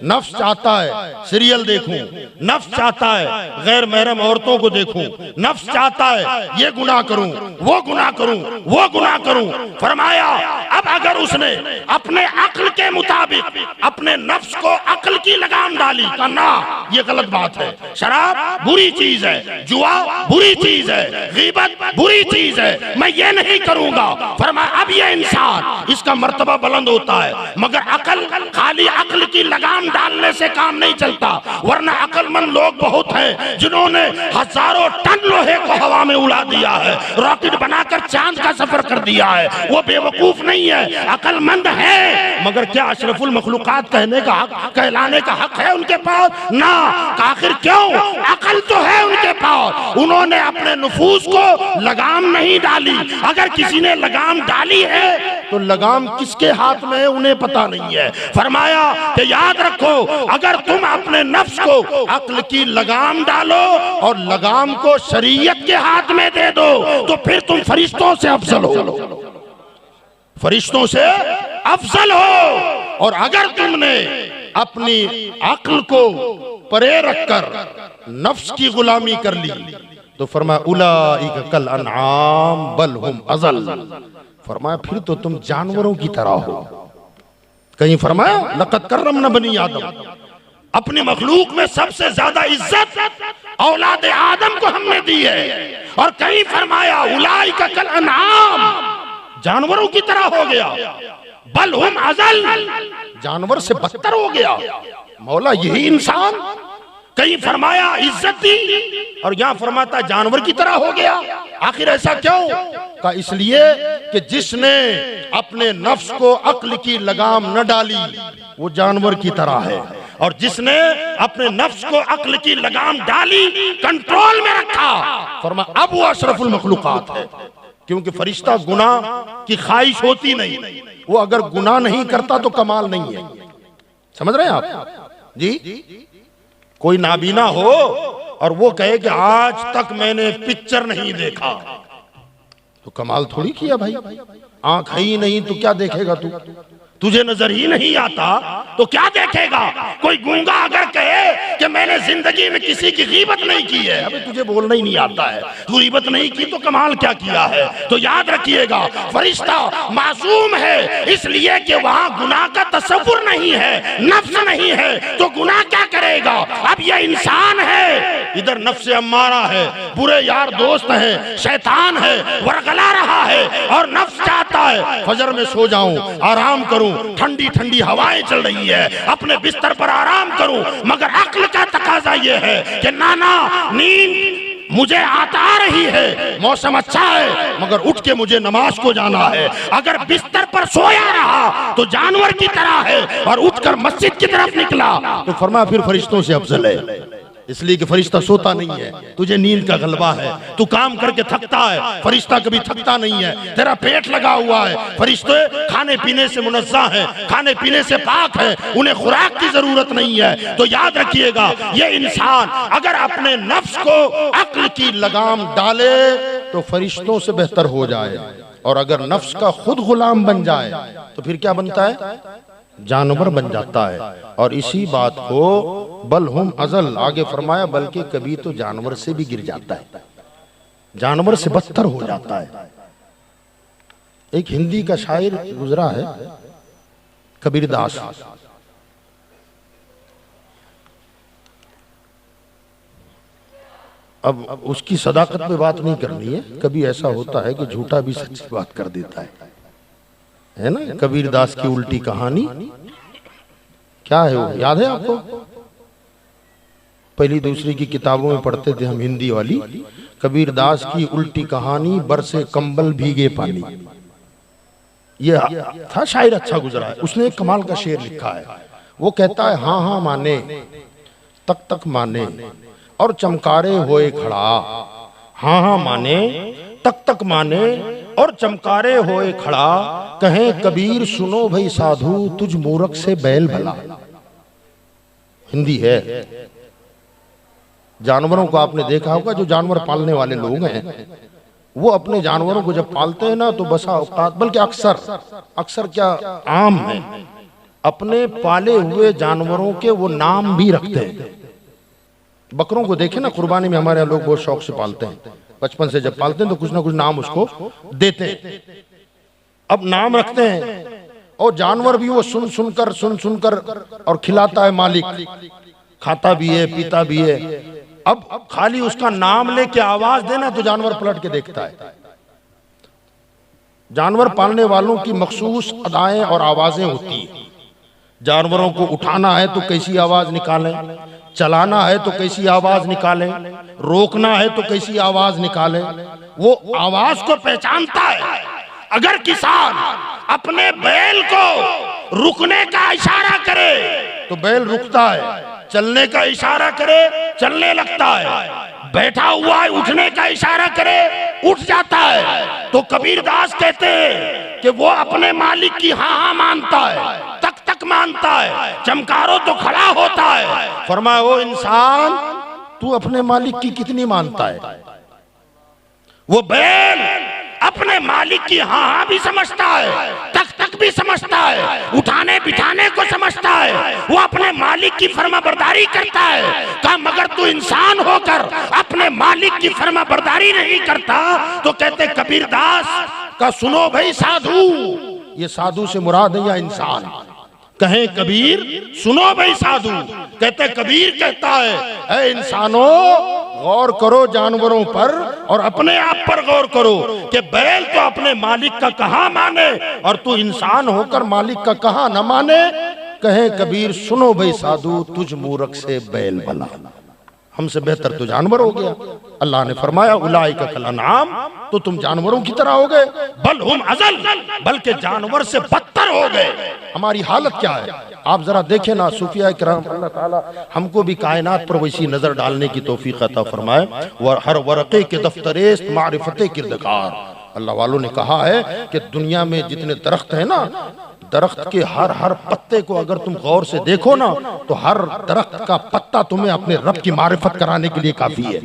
नफ्स चाहता है सीरियल देखूं, नफ्स चाहता है गैर महरम औरतों को देखूं, नफ्स चाहता है ये गुनाह करूं, वो गुनाह करूं, वो गुनाह करूं। फरमाया अब अगर उसने अपने अक्ल के मुताबिक अपने नफ्स को अक्ल की लगाम डाली, कहा ना ये गलत बात है, शराब बुरी चीज है, जुआ बुरी चीज है, गीबत बुरी चीज है, मैं ये नहीं करूंगा। फरमाया अब ये इंसान, इसका मर्तबा बुलंद होता है, मगर अकल, खाली अकल की लगाम डालने से काम नहीं चलता। वरना अकलमंद लोग बहुत हैं जिन्होंने हजारों टन लोहे को हवा में उड़ा दिया है, रॉकेट बनाकर चांद का सफर कर दिया है। वो बेवकूफ नहीं है, अकलमंद है। मगर क्या अशरफुल मखलूकात कहने का हक, कहलाने का हक है उनके पास? ना। आखिर क्यों? अकल तो है उनके पास, उन्होंने अपने नफूस को लगाम नहीं डाली। अगर किसी ने लगाम डाली है तो लगाम किसके हाथ में है उन्हें पता नहीं है। फरमाया कि याद रखो, अगर तुम अपने नफ्स को अक्ल की लगाम डालो और लगाम को शरीयत के हाथ में दे दो तो फिर तुम फरिश्तों से अफजल हो, फरिश्तों से अफजल हो। और अगर तुमने अपनी अक्ल को परे रखकर नफ्स की गुलामी कर ली तो फरमाया उलाइका कल अनआम बल हुम अज़ल। फरमाया फिर तो तुम जानवरों की तरह हो। कहीं फरमाया लक़द कर्रमना बनी आदम, अपनी मखलूक में सबसे ज्यादा इज्जत औलाद आदम को हमने दी है। और कहीं फरमाया उलाइका कल अनआम, जानवरों की तरह हो गया, बल हुम अज़ल, जानवर से बदतर हो गया। मौला यही इंसान, कहीं फरमाया इज्जत दी और यहां फरमाता जानवर की तरह हो गया। आखिर ऐसा क्यों? का इसलिए कि जिसने अपने नफ्स को अक्ल की लगाम न डाली वो जानवर की तरह है, और जिसने अपने नफ्स को अक्ल की लगाम डाली, कंट्रोल में रखा, फरमाया अब वो अशरफुल मखलूकात है। क्योंकि फरिश्ता गुनाह की ख्वाहिश होती नहीं, वो अगर गुनाह नहीं करता तो कमाल नहीं है। समझ रहे हैं आप जी? कोई नाबीना हो और वो कहे कि आज तक मैंने पिक्चर नहीं देखा, तो कमाल थोड़ी किया भाई। आंख है ही नहीं तो क्या देखेगा तू? तुझे नजर ही नहीं आता तो क्या देखेगा? कोई गूंगा अगर कहे कि मैंने जिंदगी में किसी की गीबत नहीं की है, अबे तुझे बोलना ही नहीं आता है, तू गीबत नहीं की तो कमाल क्या किया है? तो याद रखिएगा, फरिश्ता मासूम है इसलिए कि वहां गुनाह का तसव्वुर नहीं है, नफ्स नहीं है, तो गुनाह क्या करेगा? अब यह इंसान है, इधर नफ्स अम्मारा है, बुरे यार दोस्त है, शैतान है, वरगला रहा है, और नफ्स चाहता है फजर में सो जाऊं, आराम करूं, ठंडी ठंडी हवाएं चल रही है, अपने बिस्तर पर आराम करूं, मगर अक्ल का तकाजा ये है कि नाना नींद मुझे आ रही है, मौसम अच्छा है, मगर उठ के मुझे नमाज को जाना है। अगर बिस्तर पर सोया रहा तो जानवर की तरह है, और उठकर मस्जिद की तरफ निकला तो फरमाया फिर फरिश्तों से अफजल है, इसलिए कि फरिश्ता सोता नहीं है, तुझे नींद का गलबा है, तू काम करके थकता है, फरिश्ता कभी थकता नहीं है, तेरा पेट लगा हुआ है, फरिश्ते खाने पीने से मुनज़्ज़ा है, खाने पीने से पाक है, उन्हें खुराक की जरूरत नहीं है। तो याद रखिएगा, ये इंसान अगर अपने नफ्स को अक्ल की लगाम डाले तो फरिश्तों से बेहतर हो जाए, और अगर नफ्स का खुद गुलाम बन जाए तो फिर क्या बनता है? जानवर बन जाता है। और इसी बात को बल हम अजल आगे फरमाया, बल्कि कभी तो जानवर से भी गिर जाता है, जानवर से बदतर हो जाता है। एक हिंदी का शायर गुजरा है, कबीरदास, अब उसकी सदाकत पे बात नहीं करनी है, कभी ऐसा होता है कि झूठा भी सच्ची बात कर देता है ना। कबीरदास की उल्टी कहानी क्या है, वो याद है आपको? पहली दूसरी की किताबों में पढ़ते थे हम, हिंदी वाली। कबीरदास की उल्टी कहानी, बरसे कंबल भीगे पानी, ये था शायर, अच्छा गुजरा है। उसने एक कमाल का शेर लिखा है, वो कहता है, हाँ हाँ माने तक तक माने और चमकारे होए खड़ा, हाँ हाँ माने तक तक माने और चमकारे होए खड़ा, कहें कबीर सुनो भाई साधु तुझ मूरख से बैल भला। हिंदी है। जानवरों को आपने देखा होगा, जो जानवर पालने वाले लोग हैं वो अपने जानवरों को जब पालते हैं ना तो बसा औकात, बल्कि अक्सर क्या आम है, अपने पाले हुए जानवरों के वो नाम भी रखते हैं। बकरों को देखे ना, कुर्बानी में हमारे यहाँ लोग बहुत शौक से पालते हैं, बचपन से जब पालते हैं तो कुछ ना कुछ नाम उसको देते हैं। अब नाम रखते हैं, और जानवर भी वो सुन सुनकर और खिलाता है मालिक, खाता भी है पीता भी है। अब खाली उसका नाम लेके आवाज देना तो जानवर पलट के देखता है। जानवर पालने वालों की मखसूस अदाएं और आवाजें होती हैं। जानवरों को उठाना है तो कैसी आवाज निकालें, चलाना है तो कैसी आवाज निकालें, रोकना है तो कैसी आवाज निकालें, वो आवाज को पहचानता है। अगर किसान अपने बैल को रुकने का इशारा करे तो बैल रुकता है, चलने का इशारा करे चलने लगता है, बैठा हुआ है उठने का इशारा करे उठ जाता है। तो कबीरदास कहते हैं कि वो अपने मालिक की हाँ हाँ मानता है, तक तक मानता है, चमकारो तो खड़ा होता है। फरमाया, ओ इंसान तू अपने मालिक की कितनी मानता है? वो बैल अपने मालिक की हाँ हाँ भी समझता है, तक तक भी समझता है, उठाने बिठाने को समझता है, वो अपने मालिक की फर्माबरदारी करता है। कहा मगर तू इंसान होकर अपने मालिक की फर्माबरदारी नहीं करता। तो कहते कबीरदास का सुनो भाई साधु, ये साधु से मुराद है या इंसान? कहें कबीर सुनो भाई साधु, कहते कबीर कहता है, ऐ इंसानों गौर करो जानवरों पर और अपने आप पर गौर करो कि बैल तो अपने मालिक का कहाँ माने और तू इंसान होकर मालिक का कहाँ न माने। कहे कबीर सुनो भाई साधु तुझ मूरख से बैल भला, हमसे बेहतर तो जानवर हो गया। अल्लाह ने फरमाया उलाइका कल अनआम, तो तुम जानवरों की तरह हो गए, बल हुम अजल, बल्कि जानवर से बदतर हो गए। हमारी हालत क्या है आप जरा देखें ना। सूफिया किराम अल्लाह ताला हमको भी कायनात पर वैसी नजर डालने की तौफीक अता फरमाए। हर वरक़े के दफ्तरेस्त मारिफते किरदकार, अल्लाह वालों ने कहा है कि दुनिया में जितने दरख्त है ना, दरख्त के हर पत्ते को अगर तुम गौर से देखो ना तो हर दरख्त का पत्ता तुम्हें अपने रब की मारिफत कराने के लिए काफी है।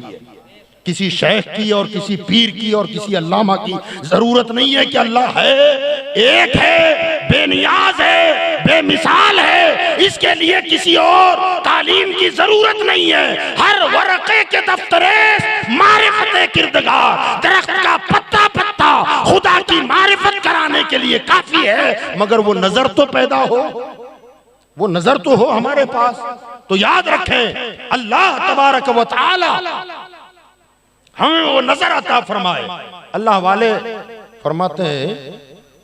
किसी शेख की और किसी पीर की और किसी अल्लामा की जरूरत नहीं है कि अल्लाह है, एक है, बेनियाज है, बेमिसाल है, इसके लिए किसी और तालीम की जरूरत नहीं है। हर वरक़े के दफ्तरे मारिफत किरदगार, दरख्त का पत्ता पत्ता खुदा की मारिफत कराने के लिए काफी है। मगर वो नजर तो पैदा हो, वो नजर तो हो हमारे पास। तो याद रखें अल्लाह तबारक व तआला हमें वो नजर आता फरमाए। अल्लाह वाले फरमाते हैं,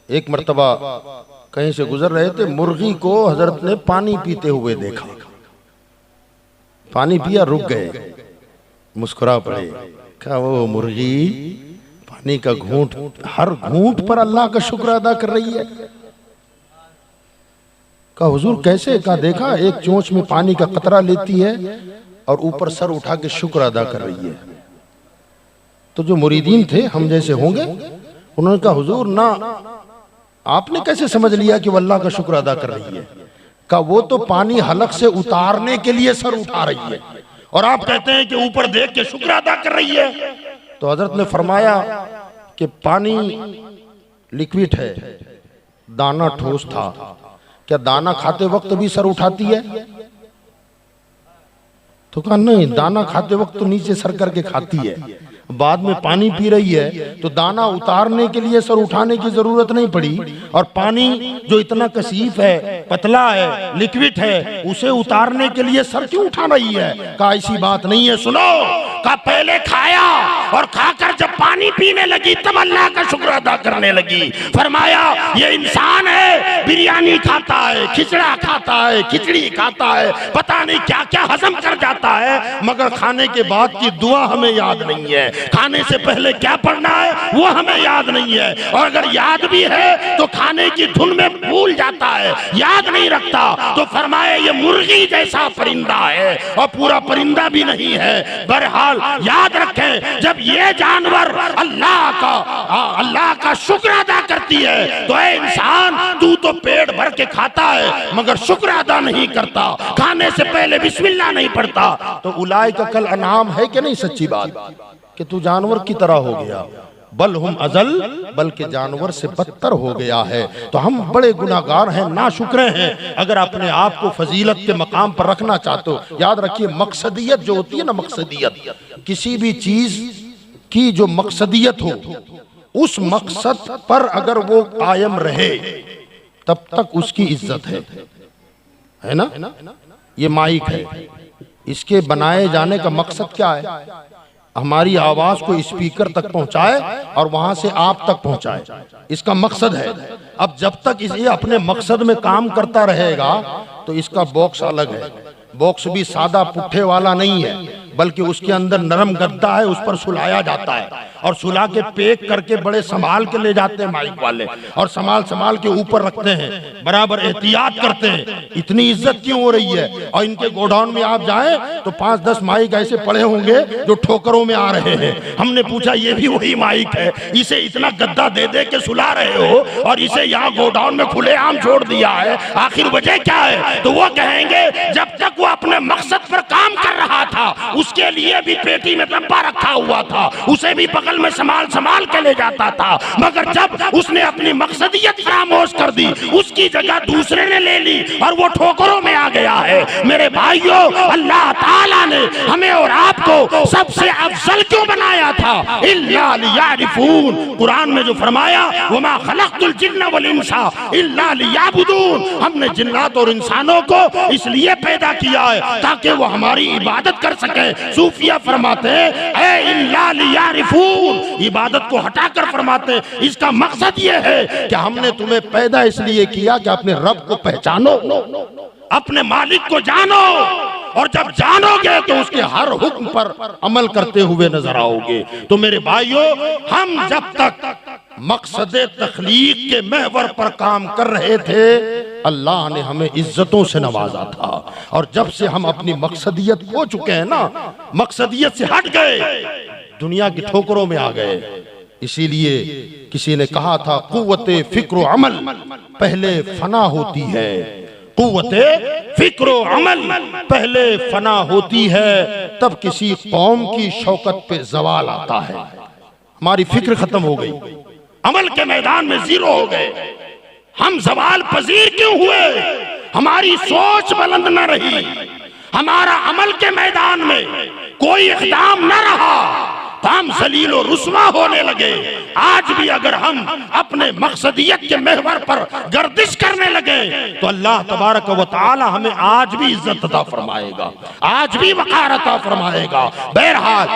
एक मर्तबा कहीं से गुजर रहे थे, मुर्गी को हजरत ने पानी पीते हुए देखा। पानी पिया, रुक गए, मुस्कुरा पड़े। कहा वो मुर्गी पानी का घूंट, हर घूंट पर अल्लाह का शुक्र अदा कर रही है। कहा हुजूर कैसे? कहा देखा, एक चोंच में पानी का कतरा लेती है और ऊपर सर उठा के शुक्र अदा कर रही है। तो जो मुरीदीन थे, हम जैसे होंगे, उन्होंने कहा हुजूर ना, आपने कैसे समझ लिया कि वो अल्लाह का शुक्र अदा कर रही है? कहा वो तो पानी हलक से उतारने के लिए सर उठा रही है और आप कहते हैं कि ऊपर देख के शुक्र अदा कर रही है। तो हजरत ने फरमाया कि पानी लिक्विड है, दाना ठोस था, क्या दाना खाते वक्त भी सर उठाती है? तो कहा नहीं, दाना खाते वक्त तो नीचे सर करके खाती है, बाद में पानी पी रही है तो दाना उतारने के लिए सर उठाने की जरूरत नहीं पड़ी, और पानी जो इतना कसीफ है, पतला है, लिक्विड है, उसे उतारने के लिए सर क्यों उठा रही है? कहा ऐसी बात नहीं है, सुनो। कहा पहले खाया और खाकर जब पानी पीने लगी तब अल्लाह का शुक्र अदा करने लगी। फरमाया ये इंसान है, बिरयानी खाता है, खिचड़ा खाता है, खिचड़ी खाता है, पता नहीं क्या क्या हजम कर जाता है, मगर खाने के बाद की दुआ हमें याद नहीं है, खाने से पहले क्या पढ़ना है वो हमें याद नहीं है, और अगर याद भी है तो खाने की धुन में भूल जाता है, याद नहीं रखता। तो फरमाया ये मुर्गी जैसा परिंदा है और पूरा परिंदा भी नहीं है। बहरहाल याद रखें, जब ये जानवर अल्लाह का शुक्र अदा करती है तो ऐ इंसान, तू तो पेट भर के खाता है मगर शुक्र अदा नहीं करता, खाने से पहले बिस्मिल्लाह नहीं पढ़ता। तो उलाई का कल अनाम है कि नहीं? सच्ची बात कि तू जानवर की तरह हो गया। बल हम अजल, बल्कि जानवर से बदतर हो गया है। तो हम बड़े गुनाहगार हैं, नाशुक्र हैं। अगर अपने आप को फजीलत के मकाम पर रखना चाहते हो, याद रखिए मकसदियत जो होती है ना, मकसदियत, किसी भी चीज की जो मकसदियत हो, उस मकसद पर अगर वो कायम रहे तब तक उसकी इज्जत है ना। ये माइक है, इसके बनाए जाने का मकसद क्या है? हमारी आवाज को स्पीकर तक पहुंचाए और वहां से आप तक पहुंचाए, इसका मकसद है। अब जब तक ये अपने मकसद में काम करता रहेगा तो इसका बॉक्स अलग है। बॉक्स भी सादा पुट्ठे वाला नहीं है, बल्कि उसके अंदर नरम गद्दा है, उस पर सुलाया जाता है और सुला के पैक करके बड़े संभाल के ले जाते हैं माइक वाले, और संभाल के ऊपर रखते हैं, बराबर एहतियात करते हैं। इतनी इज्जत क्यों हो रही है? और इनके गोडाउन में आप जाएं तो 5-10 माइक ऐसे पड़े होंगे जो ठोकरों में आ रहे हैं। हमने पूछा ये भी वही माइक है, इसे इतना गद्दा दे दे के सुला रहे हो और इसे यहाँ गोडाउन में खुलेआम छोड़ दिया है, आखिर वजह क्या है? तो वो कहेंगे जब तक वो अपने मकसद पर काम कर रहा था उसके लिए भी पेटी में डब्बा रखा हुआ था, उसे भी बगल में संभाल के ले जाता था, मगर जब उसने अपनी मकसदियत खामोश कर दी उसकी जगह दूसरे ने ले ली और वो ठोकरों में आ गया है। मेरे भाइयों, अल्लाह ताला ने हमें और आपको सबसे अफजल क्यों बनाया था? इल्ला लियारिफून, कुरान में जो फरमाया वमा खलक़तुल जिन्ना वल इंसा इल्ला लियाबुदून, हमने जिन्नात और इंसानों को इसलिए पैदा किया है ताकि वो हमारी इबादत कर सके। सूफिया फरमाते हैं ऐ इल्ला लियारिफून, इबादत को हटाकर फरमाते हैं इसका मकसद ये है कि हमने तुम्हें पैदा इसलिए किया कि अपने रब को पहचानो, अपने मालिक को जानो, और जब जानोगे तो उसके हर हुक्म पर अमल करते हुए नजर आओगे। तो मेरे भाइयों, हम जब तक मकसद तख्लीक के महवर पर काम कर रहे थे अल्लाह ने हमें इज्जतों से नवाजा था, और जब से हम अपनी मकसदियत खो चुके हैं ना, मकसदियत से हट गए, दुनिया की ठोकरों में आ गए। इसीलिए किसी ने कहा था कुव्वते फिक्र अमल पहले फना होती है, कुव्वते फिक्र अमल पहले फना होती है, तब किसी कौम की शौकत पे जवाल आता है। हमारी फिक्र खत्म हो गई, अमल के मैदान में जीरो हो गए, हम जवाल पजीर क्यों हुए? हमारी सोच बुलंद न रही, हमारा अमल के मैदान में कोई इक़दाम न रहा, तो हम जलील और रुस्वा होने लगे। आज भी अगर हम अपने मकसदियत के महवर पर गर्दिश करने लगे तो अल्लाह तबारक व तआला हमें आज भी इज्जत अता फरमाएगा, आज भी वक़ार अता फरमाएगा। बहरहाल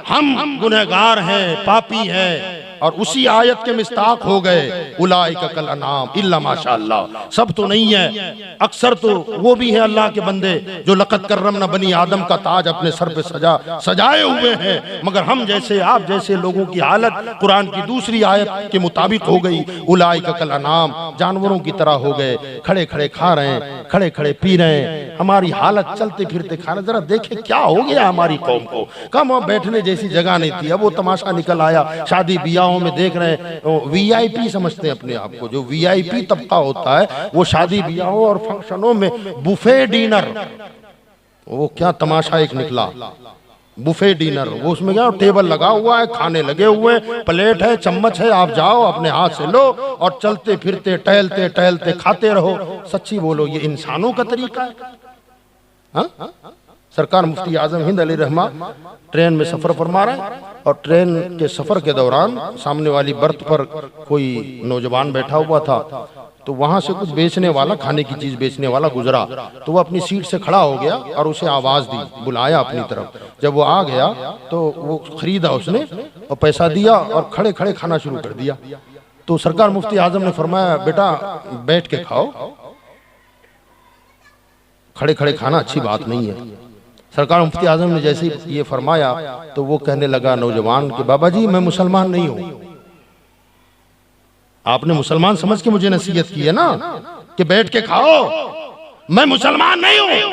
हम गुनहगार हैं, पापी हैं, और उसी आयत के मिस्ताक हो गए उलाइका कल अनाम इल्ला माशाअल्लाह। सब तो नहीं है, अक्सर तो वो भी है अल्लाह के बंदे जो लक़द कर्रमना बनी आदम का ताज अपने सर पे सजाए हुए हैं, मगर हम जैसे आप जैसे लोगों की हालत कुरान की दूसरी आयत के मुताबिक हो गई। उलाइका कल अनाम, जानवरों की तरह हो गए, खड़े खड़े खा रहे हैं, खड़े खड़े पी रहे हैं, हमारी हालत चलते फिरते खाना। जरा देखे क्या हो गया हमारी कौम को, कम वहाँ बैठने जैसी जगह नहीं थी। अब वो तमाशा निकल आया, शादी ब्याहों में देख रहे हैं, वीआईपी समझते हैं अपने आप को, जो वीआईपी तबका होता है वो शादी ब्याहों और फंक्शनों में बुफे डिनर, वो क्या तमाशा एक निकला, बुफे डिनर। वो उसमें क्या टेबल लगा हुआ है, खाने लगे हुए, प्लेट है, चम्मच है, आप जाओ अपने हाथ से लो और चलते फिरते टहलते टहलते खाते रहो। सच्ची बोलो, ये इंसानों का तरीका है? हाँ? सरकार मुफ्ती आजम हिंद अली रहमा ट्रेन में सफर फरमा रहे हैं और ट्रेन के सफर के दौरान सामने वाली बर्थ पर कोई नौजवान बैठा हुआ था, तो वहां से कुछ बेचने वाला, खाने की चीज बेचने वाला गुजरा, तो वो अपनी सीट से खड़ा हो गया और उसे आवाज दी, बुलाया अपनी तरफ। जब वो आ गया तो वो खरीदा उसने और पैसा दिया और खड़े खड़े खाना शुरू कर दिया। तो सरकार मुफ्ती आजम ने फरमाया, बेटा बैठ के खाओ, खड़े खड़े खाना अच्छी बात नहीं है। सरकार मुफ्ती आजम ने जैसे ही ये फरमाया तो वो कहने लगा नौजवान कि बाबा जी मैं मुसलमान नहीं हूं, आपने मुसलमान समझ के मुझे नसीहत की है ना कि बैठ के खाओ, मैं मुसलमान नहीं हूं।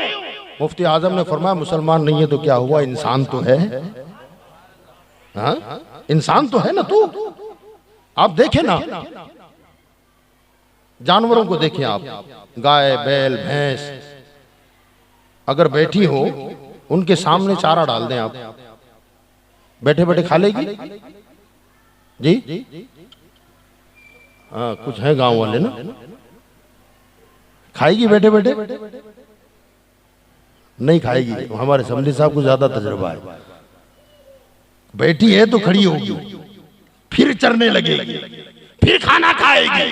मुफ्ती आजम ने फरमाया मुसलमान नहीं है तो क्या हुआ, इंसान तो है। हाँ? इंसान तो है ना तू। आप देखें ना, जानवरों को देखें आप, गाय बैल भैंस अगर बैठी हो, उनके सामने चारा डाल दें आप, बैठे बैठे खा लेगी जी? हाँ, कुछ है गांव वाले ना, खाएगी बैठे बैठे? नहीं खाएगी। हमारे समझी साहब को ज्यादा तजुर्बा है, बैठी है तो खड़ी होगी, फिर चरने लगेगी, फिर खाना खाएगी।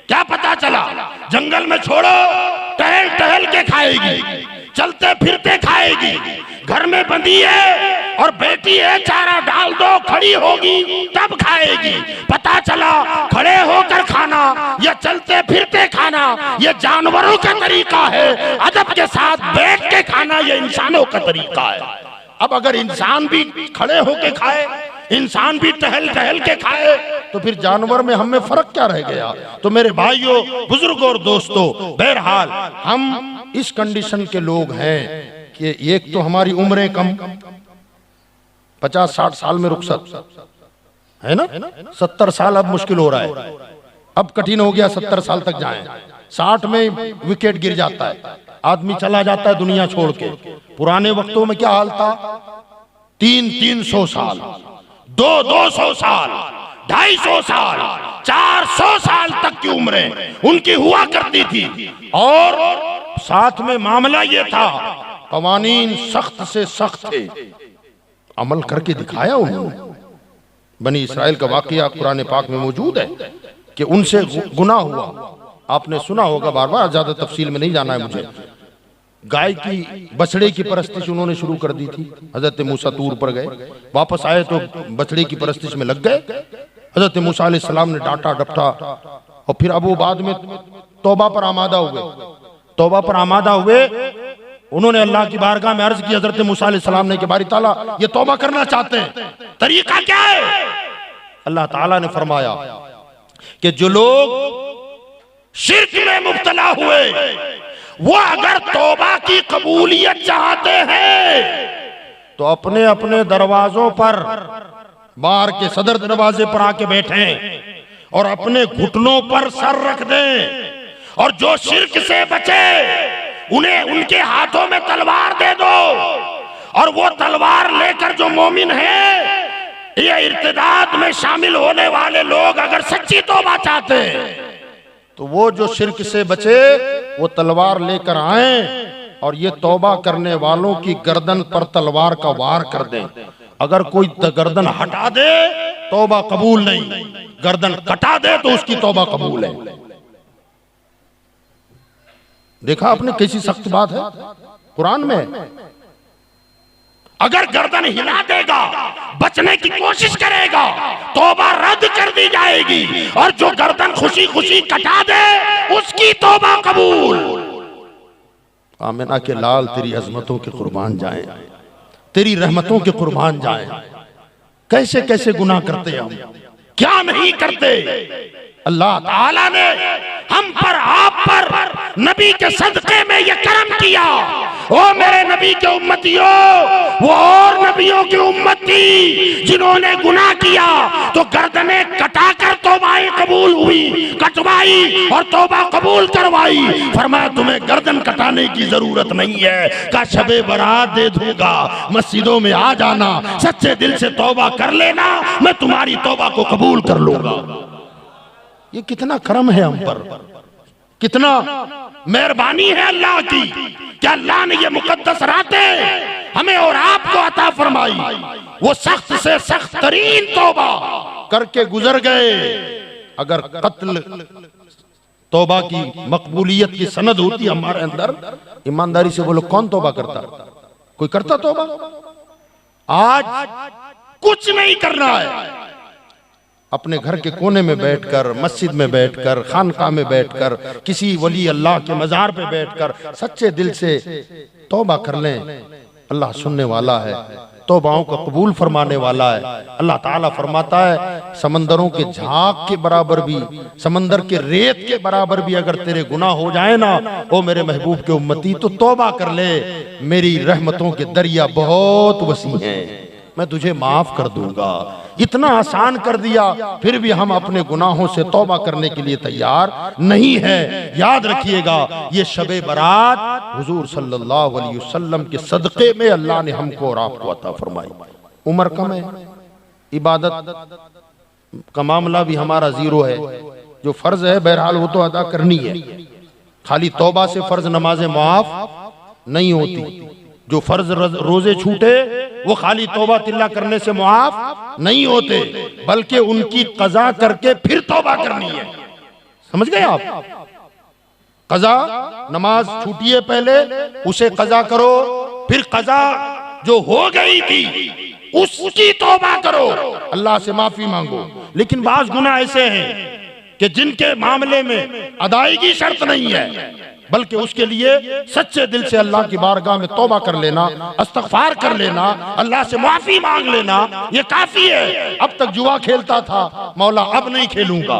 क्या पता चला जंगल में छोड़ो, टहल टहल के खाएगी, चलते फिरते खाएगी। घर में बंधी है और बैठी है, चारा डाल दो, खड़ी होगी तब खाएगी। पता चला खड़े होकर खाना या चलते फिरते खाना ये जानवरों का तरीका है, अदब के साथ बैठ के खाना ये इंसानों का तरीका है। अब अगर इंसान भी खड़े होके खाए, इंसान भी टहल टहल के खाए, तो फिर जानवर में हम में फर्क क्या रह गया? तो मेरे भाइयों, बुजुर्गों और दोस्तों, बहरहाल हम इस कंडीशन के लोग हैं कि एक तो हमारी उम्रें कम, 50-60 साल में रुखसत है ना, 70 साल अब मुश्किल हो रहा है, अब कठिन हो गया 70 साल तक जाएं। 60 में विकेट गिर जाता है, आदमी चला जाता है दुनिया छोड़ के। पुराने वक्तों में क्या हाल था? 300 साल, 200 साल, 250 साल, 400 साल तक की उम्रें उनकी हुआ करती थी। और साथ में मामला ये था, कवानीन सख्त से सख्त थे, अमल करके दिखाया उन्होंने। बनी इसराइल का वाकया कुरान पाक में मौजूद है कि उनसे गुनाह हुआ, आपने सुना होगा, बार बार ज्यादा तफसील में नहीं जाना है मुझे। गाय की बछड़े की परस्तिश उन्होंने शुरू कर दी थी। हजरत मूसा तूर पर गए, वापस आए तो बछड़े की परस्तिश में लग गए। हजरत मूसा अलैहिस्सलाम ने डांटा डपटा और फिर अब वो बाद में तौबा पर आमादा हुए। तौबा पर आमादा हुए, उन्होंने अल्लाह की बारगाह में अर्ज की हजरत मूसा अलैहिस्सलाम ने कि बारी ताला ये तौबा करना चाहते हैं, तरीका क्या है? अल्लाह ताला ने फरमाया कि जो लोग शिर्क में मुब्तला हुए वो अगर तौबा की कबूलियत चाहते हैं तो अपने अपने दरवाजों पर, बाहर के सदर दरवाजे पर आके बैठे और अपने घुटनों पर सर रख दें। और जो शिर्क से बचे उन्हें उनके हाथों में तलवार दे दो, और वो तलवार लेकर जो मोमिन है, ये इर्तिदाद में शामिल होने वाले लोग अगर सच्ची तौबा चाहते हैं तो वो जो शिर्क से बचे वो तलवार लेकर आए और ये तौबा करने वालों की गर्दन पर तलवार का वार कर दें। अगर कोई गर्दन हटा दे तौबा कबूल नहीं, गर्दन कटा दे तो उसकी तौबा कबूल है। देखा आपने कैसी सख्त बात है कुरान में। अगर गर्दन हिला देगा, बचने की कोशिश करेगा, तौबा रद्द कर दी जाएगी। और जो गर्दन खुशी खुशी कटा दे उसकी तौबा कबूल। आमिना के लाल तेरी अजमतों के कुर्बान जाएं, तेरी रहमतों के कुर्बान जाएं। कैसे कैसे गुनाह करते हम, क्या नहीं करते। अल्लाह ताला ने हम पर, आप पर नबी के सदक़े में ये करम किया। ओ मेरे नबी के उम्मतियों, वो और नबियों की उम्मत थी जिन्होंने गुनाह किया तो गर्दनें कटाकर तौबाएं कबूल हुई, कटवाई और तौबा कबूल करवाई। फरमाया तुम्हें गर्दन कटाने की जरूरत नहीं है, का शबे बरात दे दूंगा, मस्जिदों में आ जाना, सच्चे दिल से तौबा कर लेना, मैं तुम्हारी तौबा को कबूल कर लूंगा। ये कितना करम है हम पर, कितना मेहरबानी है अल्लाह की। क्या अल्लाह ने ये मुकद्दस रातें हमें और आपको अता फरमाई। वो सख्त से सख्त तरीन तौबा करके गुजर गए। अगर कत्ल तौबा की मकबूलियत की सनद होती हमारे अंदर, ईमानदारी से बोलो कौन तौबा करता? कोई करता तौबा? आज कुछ नहीं करना है। अपने घर के कोने में बैठकर, मस्जिद में बैठकर, खानकाह में बैठकर, किसी वली अल्लाह के मजार पे बैठकर सच्चे दिल से तौबा कर लें। अल्लाह सुनने वाला है, तौबाओं को कबूल फरमाने वाला है। अल्लाह ताला फरमाता है समंदरों के झाग के बराबर भी, समंदर के रेत के बराबर भी अगर तेरे गुनाह हो जाए ना, ओ मेरे महबूब के उम्मती, तो तौबा कर ले, मेरी रहमतों के दरिया बहुत वसी हैं, मैं तुझे माफ कर दूंगा। इतना आसान कर दिया, फिर भी हम अपने गुनाहों से तौबा करने के लिए तैयार नहीं है। याद रखिएगा, ये शबे बरात हुजूर सल्लल्लाहु अलैहि वसल्लम के सदक़े में अल्लाह ने हमको और आपको अता फरमाई। उम्र कम है, इबादत का मामला भी हमारा जीरो है। जो फर्ज है बहरहाल वो तो अदा करनी है। खाली तौबा से फर्ज नमाजें मुआफ नहीं होती। जो फर्ज रोजे छूटे वो खाली तौबा तिल्ला करने से मुआफ नहीं होते, बल्कि उनकी कज़ा करके फिर तौबा करनी है। समझ गए आप? कज़ा, नमाज छूटी है पहले, उसे कज़ा करो, फिर कज़ा जो हो गई थी उसकी तौबा करो, अल्लाह से माफी मांगो। लेकिन बाज़ गुनाह ऐसे हैं कि जिनके मामले में अदायगी शर्त नहीं है, बल्कि उसके लिए सच्चे दिल से अल्लाह की बारगाह में तौबा कर लेना, इस्तग़फ़ार कर लेना, अल्लाह से माफी मांग लेना, ये काफी है। अब तक जुआ खेलता था, मौला अब नहीं खेलूंगा,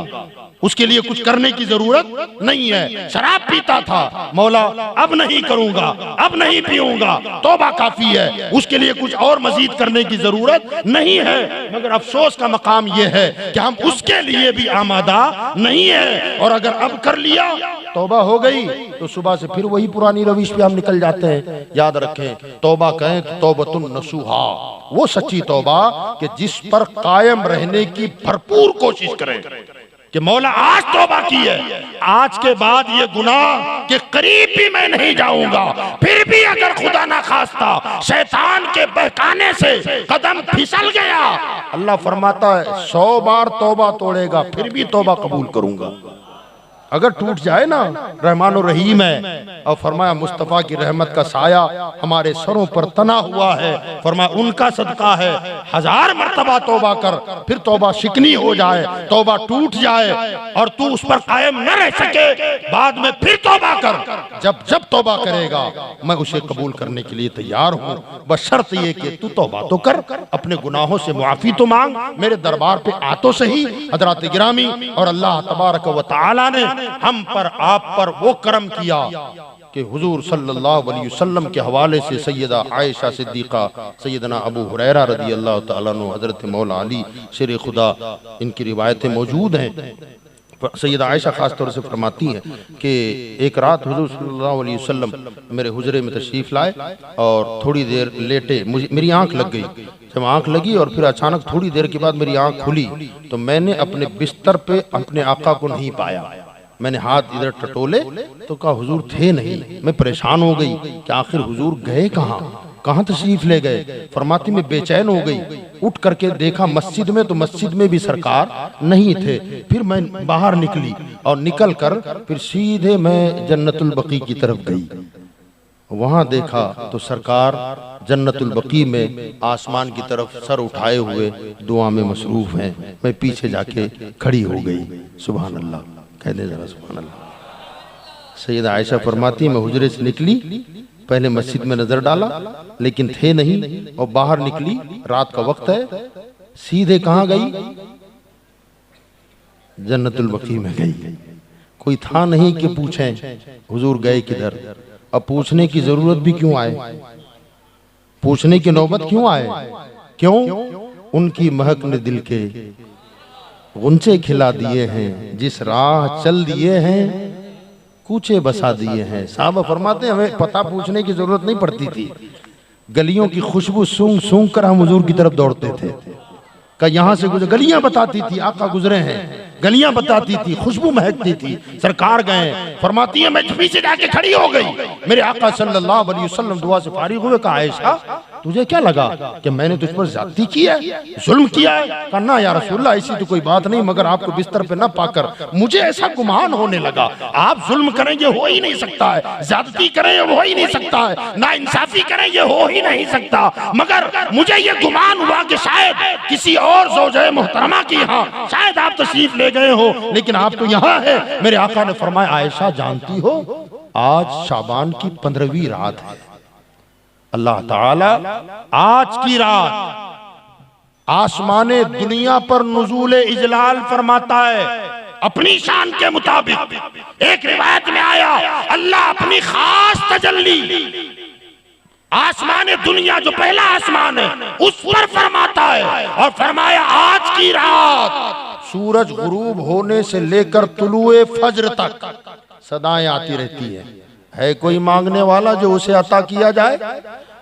उसके लिए कुछ करने की जरूरत नहीं है। शराब पीता था, मौला अब नहीं करूंगा, अब नहीं पीऊंगा, तौबा काफी है, उसके लिए कुछ और मजीद करने की जरूरत नहीं है। मगर अफसोस का मकाम यह है कि हम उसके लिए भी आमादा नहीं है। और अगर अब कर लिया, तौबा हो गई, तो सुबह से फिर वही पुरानी रविश पे हम निकल जाते हैं। याद रखें, तौबा कहें तो तौबतुन नसूहा, वो सच्ची तौबा कि जिस पर कायम रहने की भरपूर कोशिश करें कि मौला आज तौबा की है, आज के बाद ये गुनाह के करीब भी मैं नहीं जाऊंगा। फिर भी अगर खुदा ना खास्ता शैतान के बहकाने से कदम फिसल गया, अल्लाह फरमाता है 100 बार तौबा तोड़ेगा फिर भी तौबा कबूल करूंगा। अगर टूट जाए ना, रहमान और रहीम है। और फरमाया मुस्तफ़ा की रहमत का साया हमारे सरों पर तना हुआ है, फरमाया उनका सदका है। 1000 मर्तबा तौबा कर, फिर तौबा शिकनी हो जाए, तौबा टूट जाए और तू उस पर कायम न रह सके, बाद में फिर तौबा कर। जब जब तौबा करेगा मैं उसे कबूल करने के लिए तैयार हूँ, बस शर्त ये कि तू तौबा तो कर, अपने गुनाहों से मुआफी तो मांग, मेरे दरबार पे आ तो सही। हजरात गिरामी, और अल्लाह तबारक व तआला ने हम पर, आप पर वो करम किया कि हुजूर सल्लल्लाहु अलैहि वसल्लम के हवाले से सैयदा आयशा सिद्दीक़ा, सैयदना अबू हुरैरा रज़ी अल्लाह तआला अन्हु, हज़रत मौला अली शेर खुदा, इनकी रिवायतें मौजूद हैं। सैयदा आयशा खास तौर से फरमाती हैं कि एक रात हुजूर सल्लल्लाहु अलैहि वसल्लम मेरे हुजरे में तशरीफ लाए और थोड़ी देर लेटे, मेरी आंख लग गई। जब आंख लगी और फिर अचानक थोड़ी देर के बाद मेरी आंख खुली, तो मैंने अपने बिस्तर पे अपने आका को नहीं पाया। मैंने हाथ इधर टटोले तो कहा हुजूर थे नहीं। मैं परेशान हो गई कि आखिर हुजूर गए कहाँ, कहाँ तशरीफ ले गए। फरमाती में बेचैन हो गई, उठ करके देखा मस्जिद में, तो मस्जिद में भी सरकार नहीं थे। फिर मैं बाहर निकली और निकल कर फिर सीधे मैं जन्नतुल बकी की तरफ गई। वहां देखा तो सरकार जन्नतुल बकी में आसमान की तरफ सर उठाए हुए दुआ में मसरूफ हैं। मैं पीछे जाके खड़ी हो गई। सुभान अल्लाह, कह दे जरा सुभान अल्लाह। सैयदा आयशा फरमाती मैं हुजरे से निकली, पहले मस्जिद में नजर डाला लेकिन थे नहीं, और बाहर निकली, रात का वक्त है, सीधे कहां गई? जन्नतुल बकी में गई। कोई था नहीं कि पूछें हुजूर गए किधर। अब पूछने की जरूरत भी क्यों आए, पूछने की नौबत क्यों आए? क्यों? उनकी महक ने दिल के गुंचे खिला दिए हैं, जिस राह चल दिए हैं कूचे बसा दिए हैं। साहब फरमाते हैं हमें पता पूछने की जरूरत नहीं पड़ती थी, गलियों की खुशबू सूंघ सूंघ कर हम हुजूर की तरफ दौड़ते थे। का यहाँ से गुजर, गलियां बताती थी आका गुजरे हैं, गलियां बताती थी, खुशबू महकती थी, सरकार गए। फरमाती है मैं पीछे जाके खड़ी हो गई, मेरे आका सल्लल्लाहु अलैहि वसल्लम दुआ से फारिग हुए। कहा आयशा तुझे क्या लगा कि मैंने तुझ पर ज्यादती की है, जुल्म किया है? कहा ना या रसूलल्लाह ऐसी तो कोई बात नहीं, मगर आपको बिस्तर पे न पाकर मुझे ऐसा गुमान होने लगा। आप जुल्म करेंगे हो ही नहीं सकता है, ज्यादती करें हो ही नहीं सकता है, ना इंसाफी करें ये हो ही नहीं सकता, मगर मुझे ये गुमान हुआ कि शायद किसी और ज़ौजे मोहतरमा की यहाँ शायद आप तशरीफ ले गए हो, लेकिन आप तो यहाँ है। मेरे आका ने फरमाया आयशा जानती हो आज शाबान की 15वीं रात है, अल्लाह ताला आज की रात आसमाने दुनिया पर नुज़ूल इजलाल फरमाता है अपनी शान के मुताबिक। एक रिवायत में आया अल्लाह अपनी खास तजल्ली आसमाने दुनिया जो पहला आसमान है उस पर फरमाता है, और फरमाया आज की रात सूरज गुरूब होने से लेकर तुलुए फज्र तक सदाएं आती रहती है कोई मांगने वाला जो उसे अता किया जाए,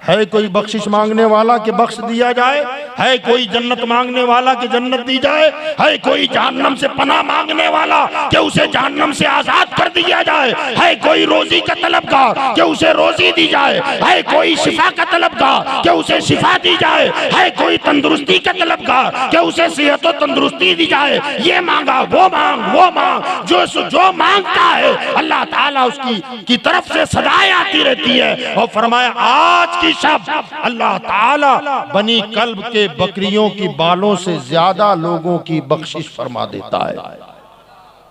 है कोई बख्शिश मांगने वाला कि बख्श दिया जाए, है कोई जन्नत मांगने वाला कि जन्नत दी जाए, है कोई जहन्नम से पनाह मांगने वाला कि उसे जहन्नम से आजाद कर दिया जाए, है कोई रोजी का तलबगार कि उसे रोजी दी जाए, है कोई शिफा का तलबगार कि उसे शिफा दी जाए, है कोई तंदुरुस्ती का तलबगार कि उसे सेहत और तंदुरुस्ती दी जाए। ये मांगा वो मांग जो मांगता है अल्लाह ताला उसकी की तरफ से सदाएं आती रहती है। और फरमाया आज की शब अल्लाह ताला बनी कल्ब के बकरियों की बालों से ज्यादा लोगों की बख्शिश फरमा देता है,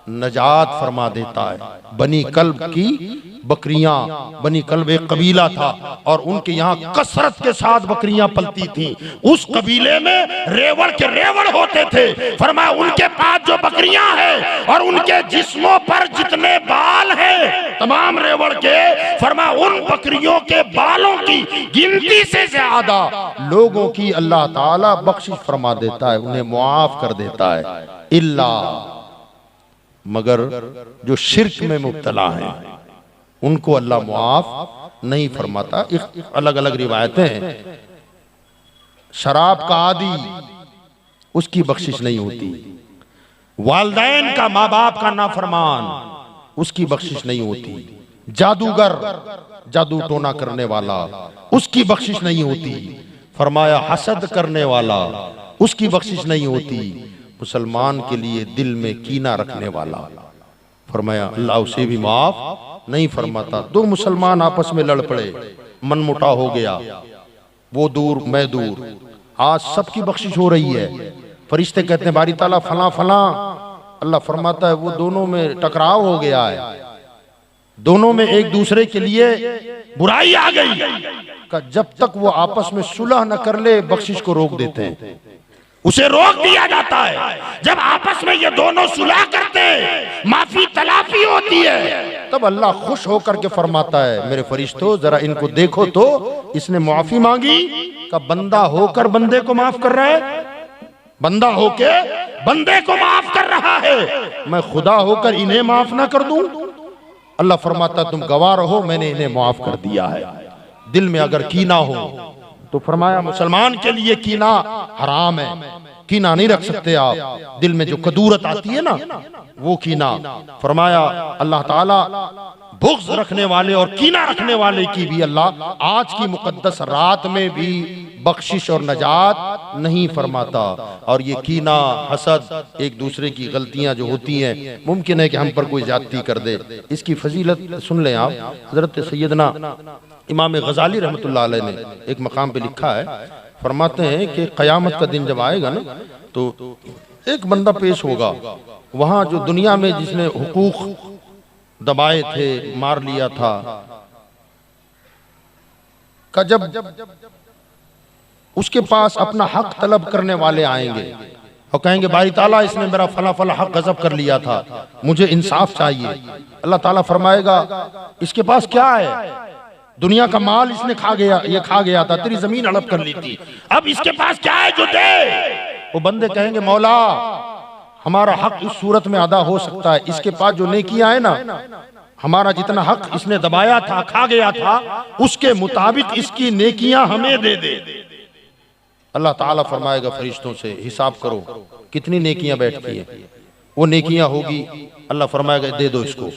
नजात फरमा देता है। बनी कल्ब की बकरियां, बनी कल्ब एक कबीला था और उनके यहाँ कसरत के साथ बकरियां पलती थीं। उस कबीले में रेवड़ के रेवड़ होते थे। फरमाया उनके पास जो बकरियां हैं और उनके जिस्मों पर जितने बाल हैं तमाम रेवड़ के, फरमाया उन बकरियों के बालों की गिनती से ज्यादा लोगों की अल्लाह ताला बख्शिश फरमा देता है, उन्हें मुआफ कर देता है। इल्ला मगर जो शिर्क में मुब्तला हैं उनको अल्लाह मुआफ नहीं फरमाता। अलग अलग रिवायतें हैं। शराब का आदी उसकी बख्शिश नहीं होती, वालिदैन का माँ बाप का नाफरमान उसकी बख्शिश नहीं होती, जादूगर जादू टोना करने वाला उसकी बख्शिश नहीं होती, फरमाया हसद करने वाला उसकी बख्शिश नहीं होती, मुसलमान के लिए दिल में कीना रखने वाला फरमाया अल्लाह उसे भी माफ नहीं फरमाता। दो मुसलमान आपस में लड़ पड़े, मनमुटा हो गया, वो दूर मैं दूर, आज सबकी बख्शिश हो रही है। फरिश्ते कहते हैं बारी ताला फला फला, अल्लाह फरमाता है वो दोनों में टकराव हो गया है, दोनों में एक दूसरे के लिए बुराई आ गई का जब तक वो आपस में सुलह न कर ले बख्शिश को रोक देते हैं, उसे रोक दिया जाता है। जब आपस में ये दोनों सुलह करते हैं, माफी तलाफी होती है, तब अल्लाह खुश होकर के फरमाता है मेरे फरिश्तों जरा इनको देखो तो इसने माफी मांगी का बंदा होकर बंदे को माफ कर रहा है, बंदा होके बंदे को माफ कर रहा है, मैं खुदा होकर इन्हें माफ ना कर दूं? अल्लाह फरमाता तुम गवाह रहो मैंने इन्हें माफ कर दिया है। दिल में अगर कीना हो तो फरमाया मुसलमान के लिए कीना हराम है, कीना नहीं रख सकते आप। दिल में जो कदूरत आती है ना वो कीना, फरमाया अल्लाह ताला बुग़्ज़ रखने वाले और कीना रखने वाले की भी अल्लाह आज की मुक़द्दस रात में भी बख्शिश और नजात नहीं फरमाता। और ये कीना हसद एक दूसरे की गलतियां जो होती हैं, मुमकिन है कि हम पर कोई ज्यादती कर दे, इसकी फजीलत सुन लें आप। हजरत सैयदना इमाम गजाली रहमतुल्लाह अलैह ने एक मकाम पे लिखा है, फरमाते हैं कि क़यामत का दिन जब आएगा ना तो एक बंदा पेश होगा, वहां जो दुनिया में जिसने हुकूक दबाए थे, मार लिया था, का जब उसके पास अपना हक तलब करने वाले आएंगे और कहेंगे बारी ताला इसने मेरा फला फला हक गजब कर लिया था, मुझे इंसाफ चाहिए। अल्लाह ताला फरमाएगा इसके पास क्या है, दुनिया का माल इसने खा गया, ये खा गया था, तेरी जमीन हड़प कर ली थी, अब इसके पास क्या है जो दे। वो बंदे कहेंगे मौला हमारा हक इस सूरत में अदा हो सकता है, इसके पास जो नेकियां है ना, हमारा जितना हक इसने दबाया था, खा गया था, उसके मुताबिक इसकी नेकियां हमें दे दे। अल्लाह ताला फरमाएगा फरिश्तों से हिसाब करो कितनी नेकियां बैठती हैं, वो नेकियां होगी, अल्लाह फरमाएगा दे दो इसको।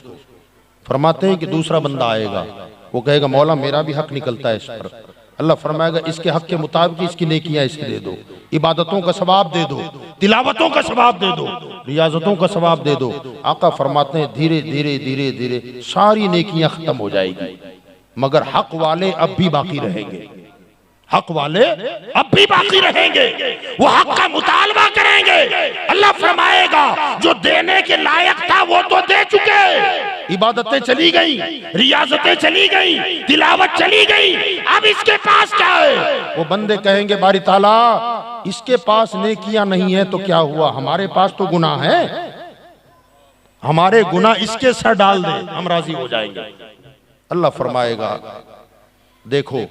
फरमाते हैं कि दूसरा बंदा आएगा, वो कहेगा मौला मेरा भी हक निकलता है इस पर। अल्लाह फरमाएगा इसके हक के मुताबिक इसकी नेकियां इसे दे दो, इबादतों का सवाब दे दो, तिलावतों का सवाब दे दो, रियाजतों का सवाब दे दो। आका फरमाते हैं धीरे धीरे धीरे धीरे सारी नेकियां खत्म हो जाएगी, मगर हक वाले अब भी बाकी रहेंगे, हक वाले अब भी बाकी रहेंगे, वो हक का मुतालबा करेंगे। अल्लाह फरमाएगा जो देने के लायक था वो तो दे चुके, इबादतें चली गई, रियाजतें चली गई, तिलावत चली गई, अब इसके पास क्या है। वो बंदे कहेंगे बारी ताला इसके पास नेकियां नहीं है तो क्या हुआ, हमारे पास तो गुनाह है, हमारे गुनाह इसके सर डाल दे, हम राजी हो जाएंगे। अल्लाह फरमाएगा देखो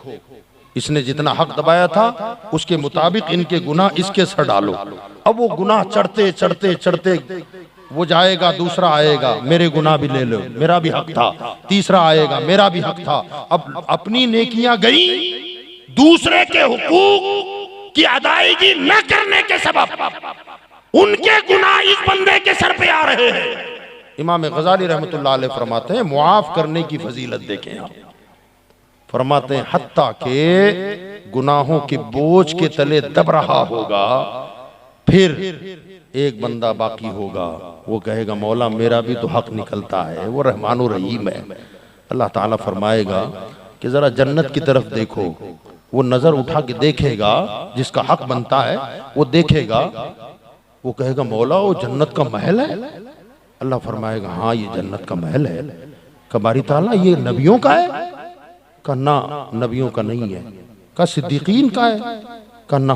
इसने जितना हक दबाया था उसके मुताबिक इनके गुनाह इसके सर डालो। अब वो गुनाह चढ़ते चढ़ते चढ़ते वो जाएगा, दूसरा आएगा मेरे गुनाह भी ले लो, मेरा भी हक था, तीसरा आएगा मेरा भी हक था। अब अपनी नेकियां गई, दूसरे के हुकूक की अदायगी न करने के सबब उनके गुनाह इस बंदे के सर पे आ रहे हैं। इमाम गजाली रहमतुल्लाह अलैह फरमाते हैं मुआफ करने की फजीलत देखें आप, फरमाते हैं हत्ता के गुनाहों के बोझ के तले दब रहा होगा, फिर एक बंदा बाकी होगा, वो कहेगा मौला मेरा भी तो हक निकलता है, वो रहमानुर रहीम है। अल्लाह ताला फरमाएगा कि जरा जन्नत की तरफ देखो, वो नजर उठा के देखेगा, जिसका हक बनता है वो देखेगा, वो कहेगा मौला वो जन्नत का महल है। अल्लाह फरमाएगा हाँ ये जन्नत का महल है। कबारी ताला ये नबियों का है, का ना नबियों का नहीं है, का सिद्दीकीन का है, का ना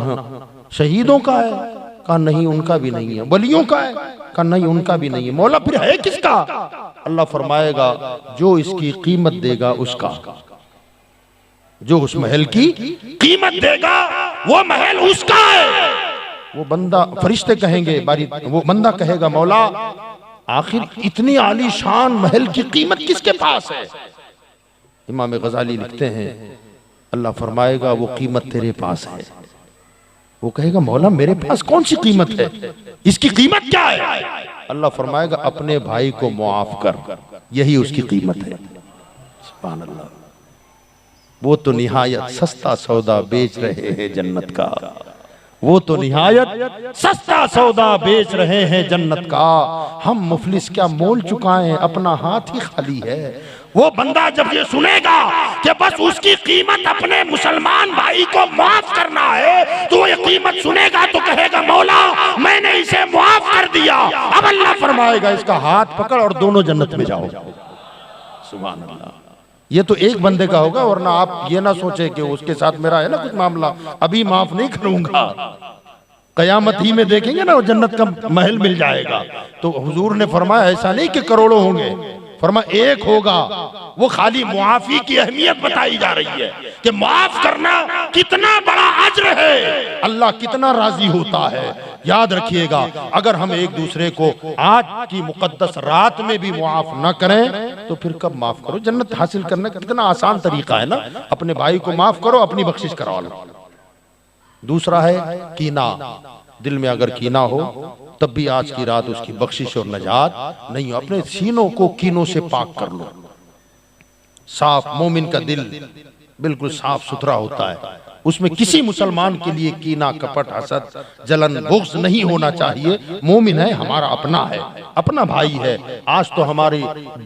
शहीदों का है, का नहीं उनका भी नहीं है, वलियों का है, का नहीं उनका भी नहीं है। मौला फिर है किसका। अल्लाह फरमाएगा जो इसकी कीमत देगा उसका, जो उस महल की कीमत देगा वो महल उसका है। वो बंदा फरिश्ते कहेंगे वो बंदा कहेगा मौला आखिर इतनी आलीशान महल की कीमत किसके पास है। इमाम गजाली लिखते हैं अल्लाह फरमाएगा वो कीमत तेरे पास है। वो कहेगा मौला मेरे पास कौन सी कीमत है, इसकी कीमत क्या है। अल्लाह फरमाएगा अपने भाई को मुआफ कर, यही उसकी कीमत है। सुभान अल्लाह, वो तो निहायत सस्ता सौदा बेच रहे हैं जन्नत का, वो तो निहायत सस्ता सौदा बेच रहे हैं जन्नत का। हम मुफलिस क्या मोल चुकाएं, अपना हाथ ही खाली है। वो बंदा जब ये सुनेगा कि बस उसकी कीमत अपने मुसलमान भाई को माफ करना है, तो ये कीमत सुनेगा तो कहेगा मौला मैंने इसे माफ कर दिया। अब अल्लाह फरमाएगा इसका हाथ पकड़ और दोनों जन्नत में जाओ। सुभान अल्लाह। ये तो एक बंदे का होगा, वरना आप ये ना सोचे कि उसके साथ मेरा है ना कुछ मामला, अभी माफ नहीं करूंगा। कयामत ही में देखेंगे ना वो जन्नत का महल मिल जाएगा। तो हुजूर ने फरमाया ऐसा नहीं कि करोड़ों होंगे, फरमाया एक होगा। वो खाली मुआफी की अहमियत बताई जा रही है कि माफ करना कितना बड़ा अज्र है, अल्लाह कितना राजी होता है। याद रखिएगा अगर हम एक दूसरे को आज की मुकद्दस रात में भी मुआफ न करें तो फिर कब माफ करो। जन्नत हासिल करने का कितना आसान तरीका है ना, अपने भाई को माफ करो, अपनी बख्शिश करवा लो। दूसरा है कीना, दिल में अगर कीना हो तब भी आज की रात उसकी बख्शिश और नजात नहीं हो। अपने सीनों को कीनों से पाक कर लो। साफ मोमिन का दिल बिल्कुल साफ सुथरा होता है, उसमें किसी मुसलमान के लिए कीना, कपट, हसद, जलन, बुग़्ज़ नहीं होना चाहिए। मोमिन है, हमारा अपना है, अपना भाई है। आज तो हमारे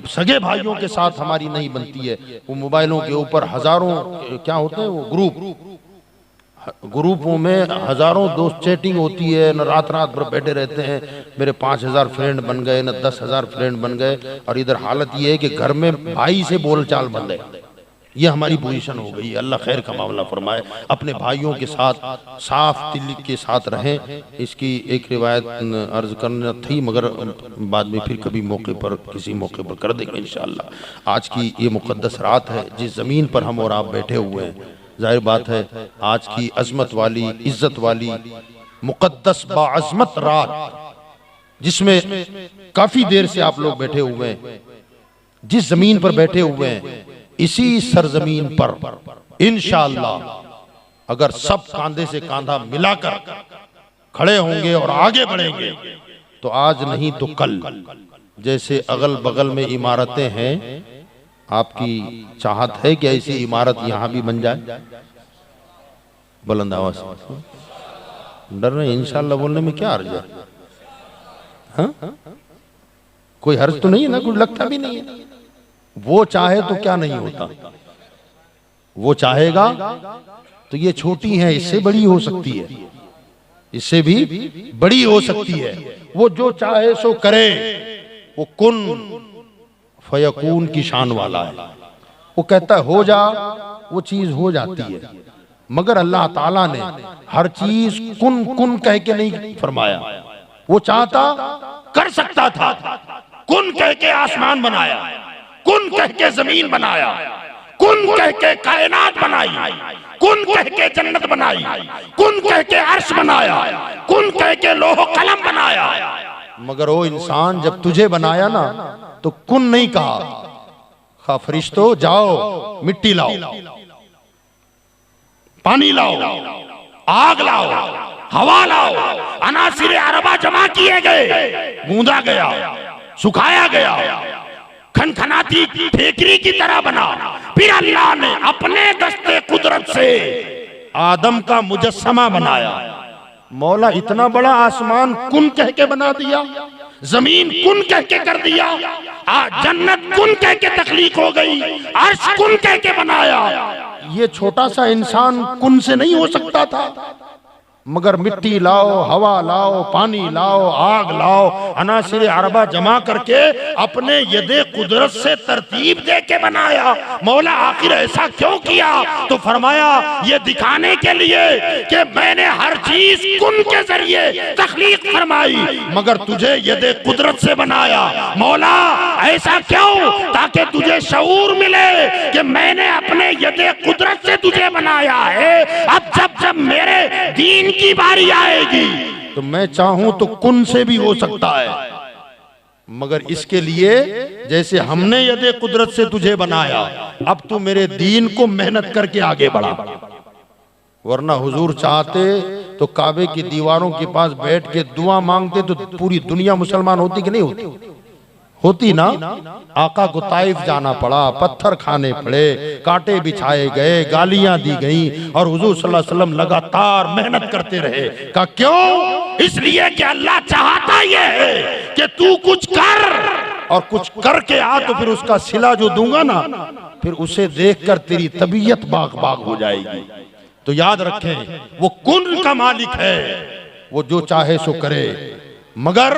सगे भाइयों के साथ हमारी नहीं बनती है, वो मोबाइलों के ऊपर हजारों क्या होते हैं वो ग्रुपों में हजारों दोस्त चैटिंग होती है, न रात रात भर बैठे रहते हैं, मेरे 5000 फ्रेंड बन गए, न 10,000 फ्रेंड बन गए, और इधर हालत ये है कि घर में भाई से बोलचाल बंद है। ये हमारी पोजीशन हो गई। अल्लाह खैर का मामला फरमाए। अपने भाइयों के साथ साफ दिल के साथ रहें। इसकी एक रिवायत अर्ज करना थी, मगर बाद में फिर कभी मौके पर, किसी मौके पर कर देंगे इंशाअल्लाह। आज की ये मुक़द्दस रात है, जिस ज़मीन पर हम और आप बैठे हुए हैं, जाहिर बात है आज की अजमत वाली, इज्जत वाली, मुक़द्दस बाअज़मत रात, जिसमें काफी देर से आप लोग बैठे हुए हैं, जिस जमीन पर बैठे हुए हैं, इसी सरजमीन पर इंशाअल्लाह अगर सब कांधे से कांधा मिलाकर खड़े होंगे और आगे बढ़ेंगे तो आज नहीं तो कल, जैसे अगल बगल में इमारतें हैं, आपकी चाहत है कि ऐसी इमारत यहां भी बन जाए? बुलंद आवाज से डर रहे, इंशाअल्लाह बोलने में क्या हर्ज है? हाँ? कोई हर्ज तो नहीं है ना, कुछ लगता भी नहीं है। वो चाहे तो क्या नहीं होता, वो चाहेगा तो ये छोटी है, इससे बड़ी हो सकती है, इससे भी बड़ी हो सकती है। वो जो चाहे सो करे, वो कुन फयकून की शान वाला है। वो कहता है हो जा, वो चीज हो जाती है। मगर अल्लाह ताला ने हर चीज कुन कुन कह के नहीं फरमाया। वो चाहता कर सकता था, कुन कह के आसमान बनाया, कुन कह के जमीन बनाया, कुन कह के कायनात बनाई, कुन कह के जन्नत बनाई, कुन कह के अर्श बनाया, कुन कह के लोह कलम बनाया। मगर वो इंसान जब तुझे बनाया ना तो कुन नहीं कहा, खा फरिश्तों जाओ मिट्टी लाओ, पानी लाओ, आग लाओ, हवा लाओ, अनासिर अरबा जमा किए गए, गूंदा गया, सुखाया गया, खनखनाती ठेकरी की तरह बना। फिर अल्लाह ने अपने दस्ते कुदरत से आदम का मुजस्समा बनाया। मौला इतना बड़ा आसमान कुन कह के बना दिया, जमीन कुन कह के कर दिया, जन्नत कुन कह के तख्लीक हो गई, अर्श कुन कह के बनाया। ये छोटा सा इंसान कुन से नहीं हो सकता था। मगर मिट्टी लाओ, हवा लाओ, पानी लाओ, आग लाओ, अनासिर अरबा जमा करके अपने यदे कुदरत से तरतीब दे के बनाया। मौला आखिर ऐसा क्यों किया? तो फरमाया ये दिखाने के लिए कि मैंने हर चीज कुन के जरिए तख्लीक फरमाई, मगर तुझे यदे कुदरत से बनाया। मौला ऐसा क्यों? ताकि तुझे शऊर मिले कि मैंने अपने यदे कुदरत से तुझे बनाया है। अब जब मेरे दीन की बारी आएगी तो मैं चाहूं तो कुन से भी हो सकता है, मगर इसके लिए जैसे हमने यदे कुदरत से तुझे बनाया, अब तू मेरे दीन को मेहनत करके आगे बढ़ा। वरना हुजूर चाहते तो काबे की दीवारों के पास बैठ के दुआ मांगते तो पूरी दुनिया मुसलमान होती कि नहीं होती? होती ना। आका को ताइफ जाना पड़ा, पत्थर खाने पड़े, कांटे बिछाए गए, गालियां दी गईं, और हुजूर सल्लल्लाहु अलैहि वसल्लम लगातार मेहनत करते रहे। का क्यों? इसलिए कि अल्लाह चाहता ये है कि तू कुछ कर, और कुछ करके आ तो फिर उसका सिला जो दूंगा ना, फिर उसे देखकर तेरी तबीयत बाग बाग हो जाएगी। तो याद रखें, वो कुन का मालिक है, वो जो चाहे सो करे। मगर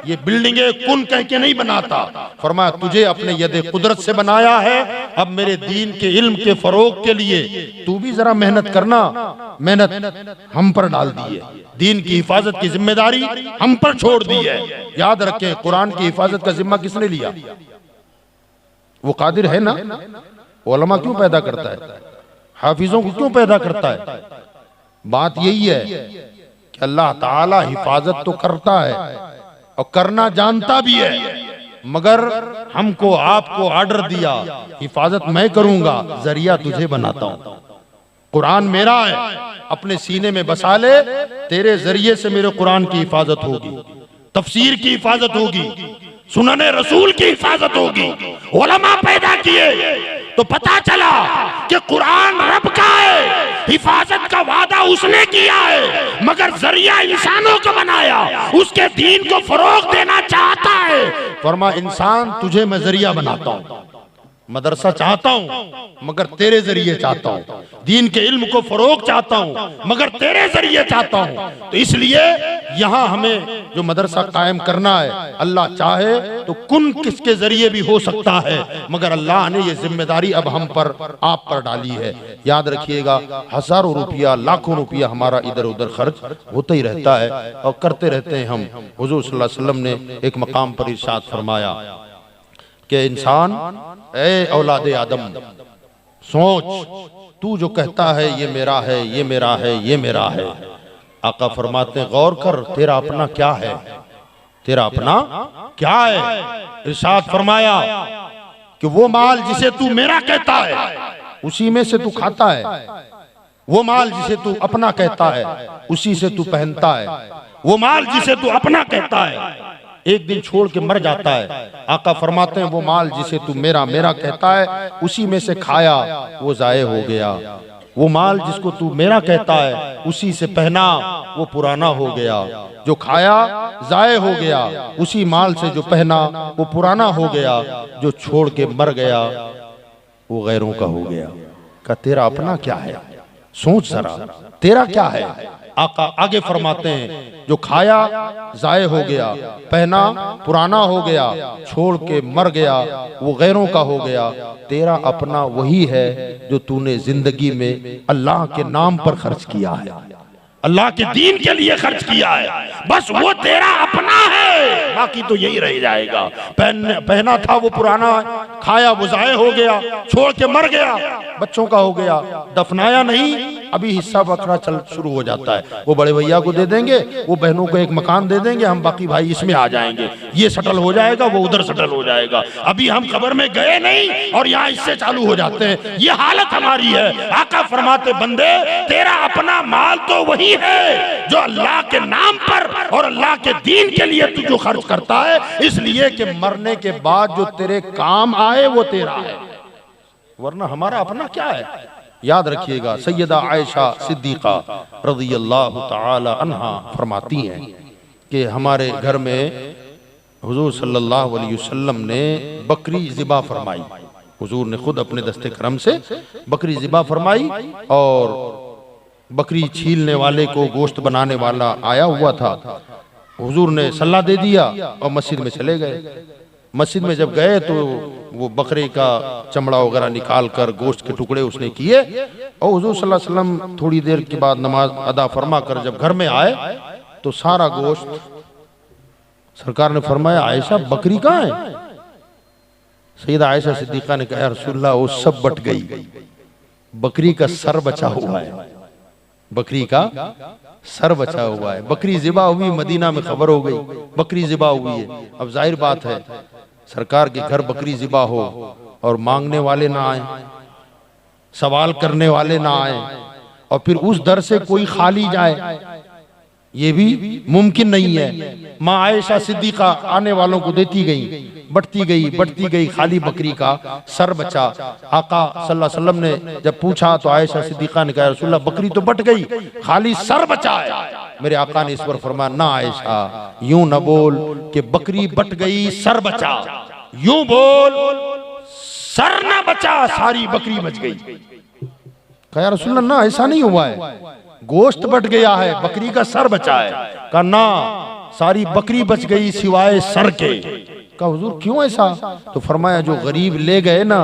ये बिल्डिंगें कुन कह के नहीं बनाता। फरमाया तुझे अपने यदे कुदरत से बनाया है। अब मेरे दीन के इल्म के फरोग के लिए तू भी जरा मेहनत करना। मेहनत हम पर डाल दी है, दीन की हिफाजत की जिम्मेदारी हम पर छोड़ दी है। याद रखें, कुरान की हिफाजत का जिम्मा किसने लिया? वो कादिर है ना। उलमा क्यों पैदा करता है? हाफिजों को क्यों पैदा करता है? बात यही है कि अल्लाह ताला हिफाजत तो करता है और करना जानता भी है, मगर हमको आपको ऑर्डर दिया, हिफाजत मैं करूंगा, जरिया तुझे बनाता हूं। कुरान मेरा है, अपने सीने में बसा ले, तेरे जरिए से मेरे कुरान की हिफाजत होगी, तफसीर की हिफाजत होगी, सुनने रसूल की हिफाजत होगी। उलमा पैदा किए, तो पता चला कि कुरान रब का है, हिफाजत का वादा उसने किया है, मगर जरिया इंसानों को बनाया, उसके दीन को फरोग देना चाहता है। फरमा इंसान तुझे मैं जरिया बनाता हूं, मदरसा चाहता हूं मगर तेरे जरिए चाहता हूं, दीन के इल्म को फरोग चाहता हूं मगर तेरे जरिए चाहता हूं। तो इसलिए यहां हमें जो मदरसा कायम करना है, अल्लाह चाहे तो कुन किसके जरिए भी हो सकता है, मगर अल्लाह ने ये जिम्मेदारी अब हम पर, आप पर डाली है। याद रखिएगा, हजारों रुपया, लाखों रुपया हमारा इधर उधर खर्च होता ही रहता है और करते रहते हैं हम। हुजूर सल्लल्लाहु अलैहि वसल्लम ने एक मकाम पर इरशाद फरमाया कि इंसान, ए औलादे आदम, सोच, तू जो कहता है ये मेरा है, ये मेरा है, ये मेरा है, आका फरमाते हैं गौर कर, तेरा अपना क्या है, तेरा अपना क्या है। इरशाद फरमाया कि वो माल जिसे तू मेरा कहता है उसी में से तू खाता है, वो माल जिसे तू अपना कहता है उसी से तू पहनता है, वो माल जिसे तू अपना कहता है एक दिन छोड़ के मर जाता है। आका फरमाते हैं वो माल जिसे तू मेरा मेरा कहता है उसी में से खाया वो जाये हो गया, वो माल जिसको तू मेरा कहता है उसी से पहना वो पुराना हो गया, जो खाया जाये हो गया, उसी माल से जो पहना वो पुराना हो गया, जो छोड़ के मर गया वो गैरों का हो गया। का तेरा अपना क्या है, सोच जरा तेरा क्या है। आका आगे फरमाते हैं जो खाया जाये हो गया, पहना पुराना हो गया, छोड़ के मर गया वो गैरों का हो गया। तेरा अपना वही है जो तूने जिंदगी में अल्लाह के नाम पर खर्च किया है, अल्लाह के दीन के लिए खर्च किया है, बस वो तेरा अपना है, बाकी तो यही रह जाएगा। पहना था वो पुराना, खाया वो जाये हो गया, छोड़ के मर गया, बच्चों का हो गया, दफनाया नहीं, अभी हिस्सा बखरा चल शुरू हो जाता है, वो बड़े भैया को दे देंगे, वो बहनों को एक मकान दे देंगे, हम बाकी भाई इसमें आ जाएंगे, ये सटल हो जाएगा, वो उधर सटल हो जाएगा, अभी हम कब्र में गए नहीं और यहाँ इससे चालू हो जाते हैं। ये हालत हमारी है। आका फरमाते बंदे तेरा अपना माल तो वही है जो अल्लाह के नाम पर और अल्लाह के दीन के लिए तू जो खर्च करता है, इसलिए कि मरने के बाद जो तेरे काम आए वो तेरा है, वरना हमारा अपना क्या है। याद रखिएगा, सैयदा आयशा सिद्दीका रज़ियल्लाहु ताला अन्हा फरमाती हैं कि हमारे घर में हुजूर सल्लल्लाहु अलैहि वसल्लम ने बकरी ज़िबा फरमाई, हुजूर ने खुद अपने दस्ते करम से बकरी ज़िबा फरमाई और बकरी छीलने वाले को, गोश्त बनाने वाला आया हुआ था, हुजूर ने सल्ला दे दिया और मस्जिद में चले गए। मस्जिद में जब गए तो वो बकरे का चमड़ा वगैरह निकाल कर गोश्त के टुकड़े उसने किए और हुजूर सल्लल्लाहु अलैहि वसल्लम थोड़ी देर के बाद नमाज अदा फरमा कर जब घर में आए तो सारा गोश्त, सरकार ने फरमाया आयशा बकरी कहाँ है। सैयदा आयशा सिद्दीका ने कहा रसूलल्लाह वो सब बट गई, बकरी का सर बचा हुआ है, बकरी का सर बचा हुआ है। बकरी ज़िबा हुई, मदीना में खबर हो गई बकरी ज़िबा हुई है। अब जाहिर बात है सरकार के घर बकरी ज़िबा हो और मांगने वाले ना आए, सवाल करने वाले ना आए और फिर उस दर से कोई खाली जाए, ये भी मुमकिन नहीं है। माँ आयशा सिद्दीका आने वालों को देती गई, बढ़ती गई, खाली बकरी का सर बचा। आका सल्लल्लाहु अलैहि वसल्लम ने जब पूछा तो आयशा सिद्दीका ने कहा रसूलल्लाह बकरी तो बट गई, खाली सर बचा है। मेरे आका ने इस पर फरमाया ना आयशा यूं न बोल कि बकरी बट गई सर बचा, यूं बोल सर न बचा सारी बकरी बच गई। कहा रसूलल्लाह ना ऐसा नहीं हुआ है, गोश्त बट गया है, बकरी का सर बचा है। कहा ना सारी बकरी बच गई सिवाय सर के। कहा हुजूर क्यों ऐसा? तो फरमाया जो गरीब ले गए ना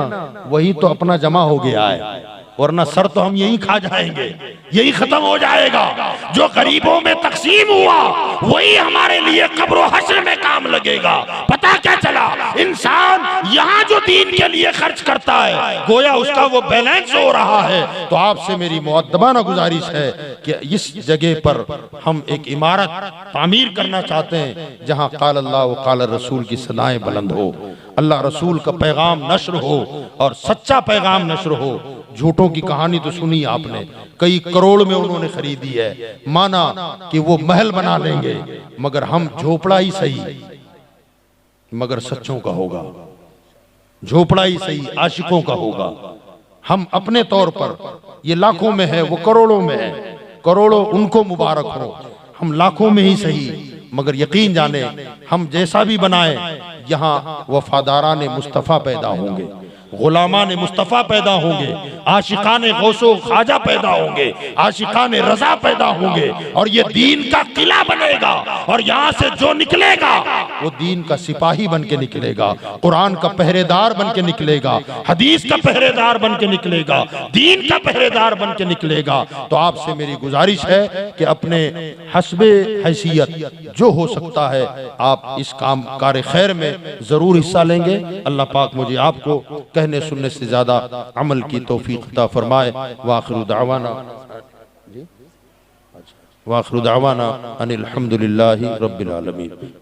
वही तो अपना जमा हो गया है, वरना सर तो हम यही खा जाएंगे, यही खत्म हो जाएगा। जो गरीबों में तकसीम हुआ वही हमारे लिए कब्र हश्र में काम लगेगा। पता क्या चला, इंसान यहाँ जो दीन के लिए खर्च करता है गोया उसका वो बैलेंस हो रहा है। तो आपसे मेरी मुअद्दबाना गुजारिश है कि इस जगह पर हम एक इमारत तामीर करना चाहते हैं जहाँ क़ाल अल्लाह व क़ाल रसूल की सदाएं बुलंद हो, अल्लाह रसूल का पैगाम नश्र हो और सच्चा पैगाम नश्र हो। झूठों की कहानी तो सुनी आपने, कई करोड़ में उन्होंने खरीदी है, माना कि वो महल बना लेंगे, मगर हम झोपड़ा ही सही मगर सच्चों का होगा। झोपड़ा ही सही आशिकों का होगा। हम अपने तौर पर, ये लाखों में है वो करोड़ों में है, करोड़ों उनको मुबारक हो, हम लाखों में ही सही, मगर यकीन जाने हम जैसा भी बनाए यहाँ वफादारान मुस्तफ़ा पैदा होंगे, गुलामान मुस्तफ़ा पैदा होंगे, आशिकान गौसो ख्वाजा पैदा होंगे, आशिकान रजा पैदा होंगे, और ये दीन का किला बनेगा। और यहाँ से जो निकलेगा वो दीन का सिपाही बन के निकलेगा, कुरान का पहरेदार बन के निकलेगा, हदीस का पहरेदार बन के निकलेगा, दीन का पहरेदार बन के निकलेगा। तो आपसे मेरी गुजारिश है कि अपने हस्बे हैसियत जो हो सकता है आप इस काम कार खैर में जरूर हिस्सा लेंगे। अल्लाह पाक मुझे आपको कहने सुनने से ज्यादा अमल की तौफीक अता फरमाए। वाखिरु दावाना अनिल हम्दुलिल्लाहि रब्बिल आलमीन।